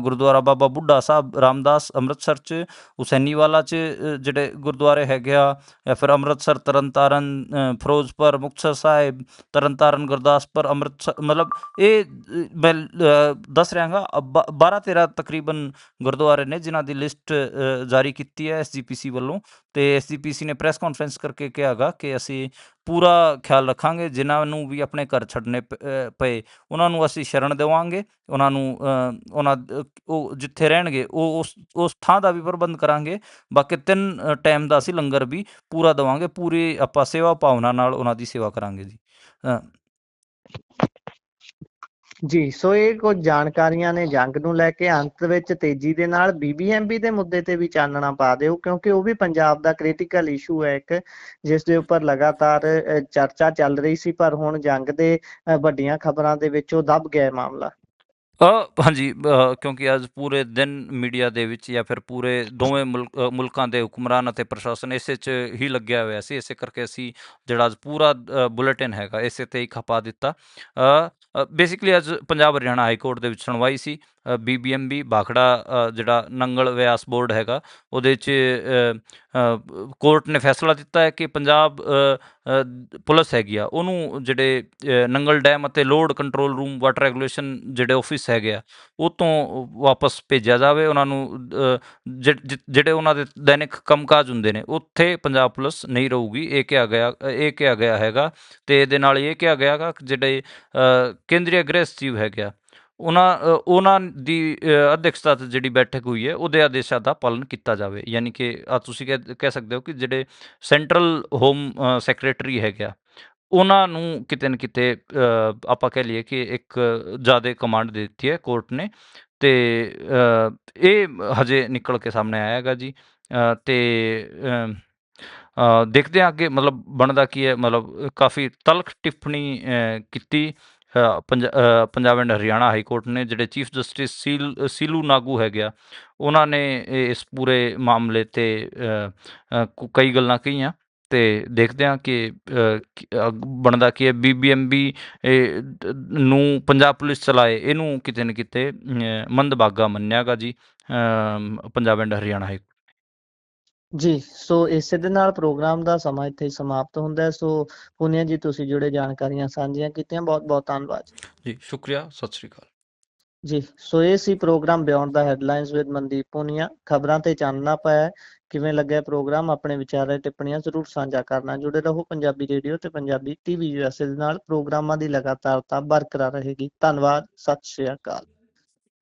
ਗੁਰਦੁਆਰਾ ਬਾਬਾ ਬੁੱਢਾ ਸਾਹਿਬ ਰਾਮਦਾਸ ਅੰਮ੍ਰਿਤਸਰ 'ਚ, ਹੁਸੈਨੀਵਾਲਾ 'ਚ ਜਿਹੜੇ ਗੁਰਦੁਆਰੇ ਹੈਗੇ ਆ, ਜਾਂ ਫਿਰ ਅੰਮ੍ਰਿਤਸਰ, ਤਰਨਤਾਰਨ, ਫਿਰੋਜ਼ਪੁਰ, ਮੁਕਤਸਰ ਸਾਹਿਬ, ਤਰਨਤਾਰਨ, ਗੁਰਦਾਸਪੁਰ, ਅੰਮ੍ਰਿਤਸਰ, ਮਤਲਬ ਇਹ ਮੈਂ ਦੱਸ ਰਿਹਾ ਗਾ 12-13 ਤਕਰੀਬਨ ਗੁਰਦੁਆਰੇ ਨੇ ਜਿਨ੍ਹਾਂ ਦੀ ਲਿਸਟ ਜਾਰੀ ਕੀਤੀ ਹੈ ਐਸਜੀਪੀਸੀ ਵੱਲੋਂ। ਅਤੇ ਐਸਜੀਪੀਸੀ ਨੇ ਪ੍ਰੈਸ ਕਾਨਫਰੰਸ ਕਰਕੇ ਕਿਹਾ ਗਾ ਕਿ ਅਸੀਂ ਪੂਰਾ ਖਿਆਲ ਰੱਖਾਂਗੇ, ਜਿਨ੍ਹਾਂ ਨੂੰ ਵੀ ਆਪਣੇ ਘਰ ਛੱਡਣੇ ਪਏ ਉਹਨਾਂ ਨੂੰ ਅਸੀਂ ਸ਼ਰਨ ਦੇਵਾਂਗੇ, ਉਹਨਾਂ ਨੂੰ ਉਹ ਜਿੱਥੇ ਰਹਿਣਗੇ ਉਹ ਉਸ ਥਾਂ ਦਾ ਵੀ ਪ੍ਰਬੰਧ ਕਰਾਂਗੇ। ਬਾਕੀ 3 ਟਾਈਮ ਦਾ ਅਸੀਂ ਲੰਗਰ ਵੀ ਪੂਰਾ ਦੇਵਾਂਗੇ, ਪੂਰੀ ਆਪਾਂ ਸੇਵਾ ਭਾਵਨਾ ਨਾਲ ਉਹਨਾਂ ਦੀ ਸੇਵਾ ਕਰਾਂਗੇ ਜੀ। ਜੀ, ਸੋ ਇਹ ਕੁਝ ਜਾਣਕਾਰੀਆਂ ਨੇ ਜੰਗ ਨੂੰ ਲੈ ਕੇ। ਅੰਤ ਵਿੱਚ ਤੇਜ਼ੀ ਦੇ ਨਾਲ ਬੀਬੀਐਮਬੀ ਦੇ ਮੁੱਦੇ ਤੇ ਵੀ ਚਾਨਣਾ ਪਾ ਦਿਓ, ਕਿਉਂਕਿ ਉਹ ਵੀ ਪੰਜਾਬ ਦਾ ਕ੍ਰਿਟੀਕਲ ਇਸ਼ੂ ਹੈ ਇੱਕ, ਜਿਸ ਦੇ ਉੱਪਰ ਲਗਾਤਾਰ ਚਰਚਾ ਚੱਲ ਰਹੀ ਸੀ, ਪਰ ਹੁਣ ਜੰਗ ਦੇ ਵੱਡੀਆਂ ਖਬਰਾਂ ਦੇ ਵਿੱਚ ਉਹ ਦਬ ਗਿਆ ਮਾਮਲਾ। ਹਾਂਜੀ, ਕਿਉਂਕਿ ਅੱਜ ਪੂਰੇ ਦਿਨ ਮੀਡੀਆ ਦੇ ਵਿੱਚ ਜਾਂ ਫਿਰ ਪੂਰੇ ਦੋਵੇਂ ਮੁਲਕਾਂ ਦੇ ਹੁਕਮਰਾਨ ਅਤੇ ਪ੍ਰਸ਼ਾਸਨ ਇਸੇ 'ਚ ਹੀ ਲੱਗਿਆ ਹੋਇਆ ਸੀ, ਇਸੇ ਕਰਕੇ ਅਸੀਂ ਜਿਹੜਾ ਅੱਜ ਪੂਰਾ ਬੁਲੇਟਿਨ ਹੈਗਾ ਇਸੇ 'ਤੇ ਹੀ ਖਪਾ ਦਿੱਤਾ। ਬੇਸਿਕਲੀ ਅੱਜ ਪੰਜਾਬ ਹਰਿਆਣਾ ਹਾਈ ਕੋਰਟ ਦੇ ਵਿੱਚ ਸੁਣਵਾਈ ਸੀ, BBMB ਭਾਖੜਾ ਜਿਹੜਾ ਨੰਗਲ ਵਿਆਸ ਬੋਰਡ ਹੈਗਾ ਉਹਦੇ 'ਚ ਕੋਰਟ ਨੇ ਫੈਸਲਾ ਦਿੱਤਾ ਹੈ ਕਿ ਪੰਜਾਬ ਪੁਲਿਸ ਹੈਗੀ ਆ ਉਹਨੂੰ ਜਿਹੜੇ ਨੰਗਲ ਡੈਮ ਅਤੇ load control room water regulation ਜਿਹੜੇ ਆਫਿਸ ਹੈਗੇ ਆ ਉਹ ਤੋਂ ਵਾਪਸ ਭੇਜਿਆ ਜਾਵੇ ਉਹਨਾਂ ਨੂੰ ਜਿਹੜੇ ਉਹਨਾਂ ਦੇ ਦੈਨਿਕ ਕੰਮਕਾਜ ਹੁੰਦੇ ਨੇ ਉੱਥੇ ਪੰਜਾਬ ਪੁਲਿਸ ਨਹੀਂ ਰਹੂਗੀ ਇਹ ਕਿਹਾ ਗਿਆ ਹੈਗਾ। ਤੇ ਇਹਦੇ ਨਾਲ ਇਹ ਕਿਹਾ ਗਿਆ ਗਾ ਕਿ ਜਿਹੜੇ ਕੇਂਦਰੀ ਗ੍ਰਹਿ ਸਚਿਵ ਹੈਗੇ ਆ ਉਹਨਾਂ ਦੀ ਅਧਿਕਸ਼ਤਾ 'ਤੇ ਜਿਹੜੀ ਬੈਠਕ ਹੋਈ ਹੈ ਉਹਦੇ ਆਦੇਸ਼ਾਂ ਦਾ ਪਾਲਣ ਕੀਤਾ ਜਾਵੇ। ਯਾਨੀ ਕਿ ਤੁਸੀਂ ਕਹਿ ਸਕਦੇ ਹੋ ਕਿ ਜਿਹੜੇ ਸੈਂਟਰਲ ਹੋਮ ਸੈਕਟਰੀ ਹੈਗੇ ਆ ਉਹਨਾਂ ਨੂੰ ਕਿਤੇ ਨਾ ਕਿਤੇ ਆਪਾਂ ਕਹਿ ਲਈਏ ਕਿ ਇੱਕ ਜ਼ਿਆਦਾ ਕਮਾਂਡ ਦੇ ਦਿੱਤੀ ਹੈ ਕੋਰਟ ਨੇ। ਤੇ ਇਹ ਹਜੇ ਨਿਕਲ ਕੇ ਸਾਹਮਣੇ ਆਇਆ ਹੈਗਾ ਜੀ। ਤੇ ਦੇਖਦੇ ਹਾਂ ਅੱਗੇ ਮਤਲਬ ਬਣਦਾ ਕੀ ਹੈ। ਮਤਲਬ ਕਾਫੀ ਤਲਖ ਟਿੱਪਣੀ ਕੀਤੀ Punjab and Haryana high court ਨੇ। ਜਿਹੜੇ ਚੀਫ ਜਸਟਿਸ ਸੀਲੂ ਨਾਗੂ ਹੈਗੇ ਆ ਉਹਨਾਂ ਨੇ ਇਸ ਪੂਰੇ ਮਾਮਲੇ 'ਤੇ ਕਈ ਗੱਲਾਂ ਕਹੀਆਂ। ਤੇ ਦੇਖਦੇ ਹਾਂ ਕਿ ਬਣਦਾ ਕੀ ਹੈ। BBMB ਨੂੰ ਪੰਜਾਬ ਪੁਲਿਸ ਚਲਾਏ ਇਹਨੂੰ ਕਿਤੇ ਨਾ ਕਿਤੇ ਮੰਦਭਾਗਾ ਮੰਨਿਆ ਗਾ ਜੀ ਪੰਜਾਬ ਐਂਡ ਹਰਿਆਣਾ ਹਾਈ ਜੀ। ਸੋ ਇਸੇ ਦੇ ਨਾਲ ਪ੍ਰੋਗਰਾਮ ਦਾ ਸਮਾਂ ਇੱਥੇ ਹੀ ਸਮਾਪਤ ਹੁੰਦਾ ਹੈ। ਸੋ ਪੁਨੀਆ ਜੀ ਤੁਸੀਂ ਜਿਹੜੇ ਜਾਣਕਾਰੀਆਂ ਸਾਂਝੀਆਂ ਕੀਤੀਆਂ ਬਹੁਤ ਬਹੁਤ ਧੰਨਵਾਦ ਜੀ। ਸ਼ੁਕਰੀਆ, ਸਤਿ ਸ਼੍ਰੀ ਅਕਾਲ ਜੀ। ਸੋ ਇਹ ਸੀ program beyond the headlines with Mandeep Punia. ਖਬਰਾਂ ਤੇ ਚਾਨਣਾ ਪਾਇਆ। ਕਿਵੇਂ ਲੱਗਿਆ ਪ੍ਰੋਗਰਾਮ ਆਪਣੇ ਵਿਚਾਰਾਂ ਟਿੱਪਣੀਆਂ ਜ਼ਰੂਰ ਸਾਂਝਾ ਕਰਨਾ। ਜੁੜੇ ਰਹੋ ਪੰਜਾਬੀ ਰੇਡੀਓ ਤੇ ਪੰਜਾਬੀ TV USA ਦੇ ਨਾਲ। ਪ੍ਰੋਗਰਾਮਾਂ ਦੀ ਲਗਾਤਾਰਤਾ ਬਰਕਰਾਰ ਰਹੇਗੀ। ਧੰਨਵਾਦ, ਸਤਿ ਸ਼੍ਰੀ ਅਕਾਲ।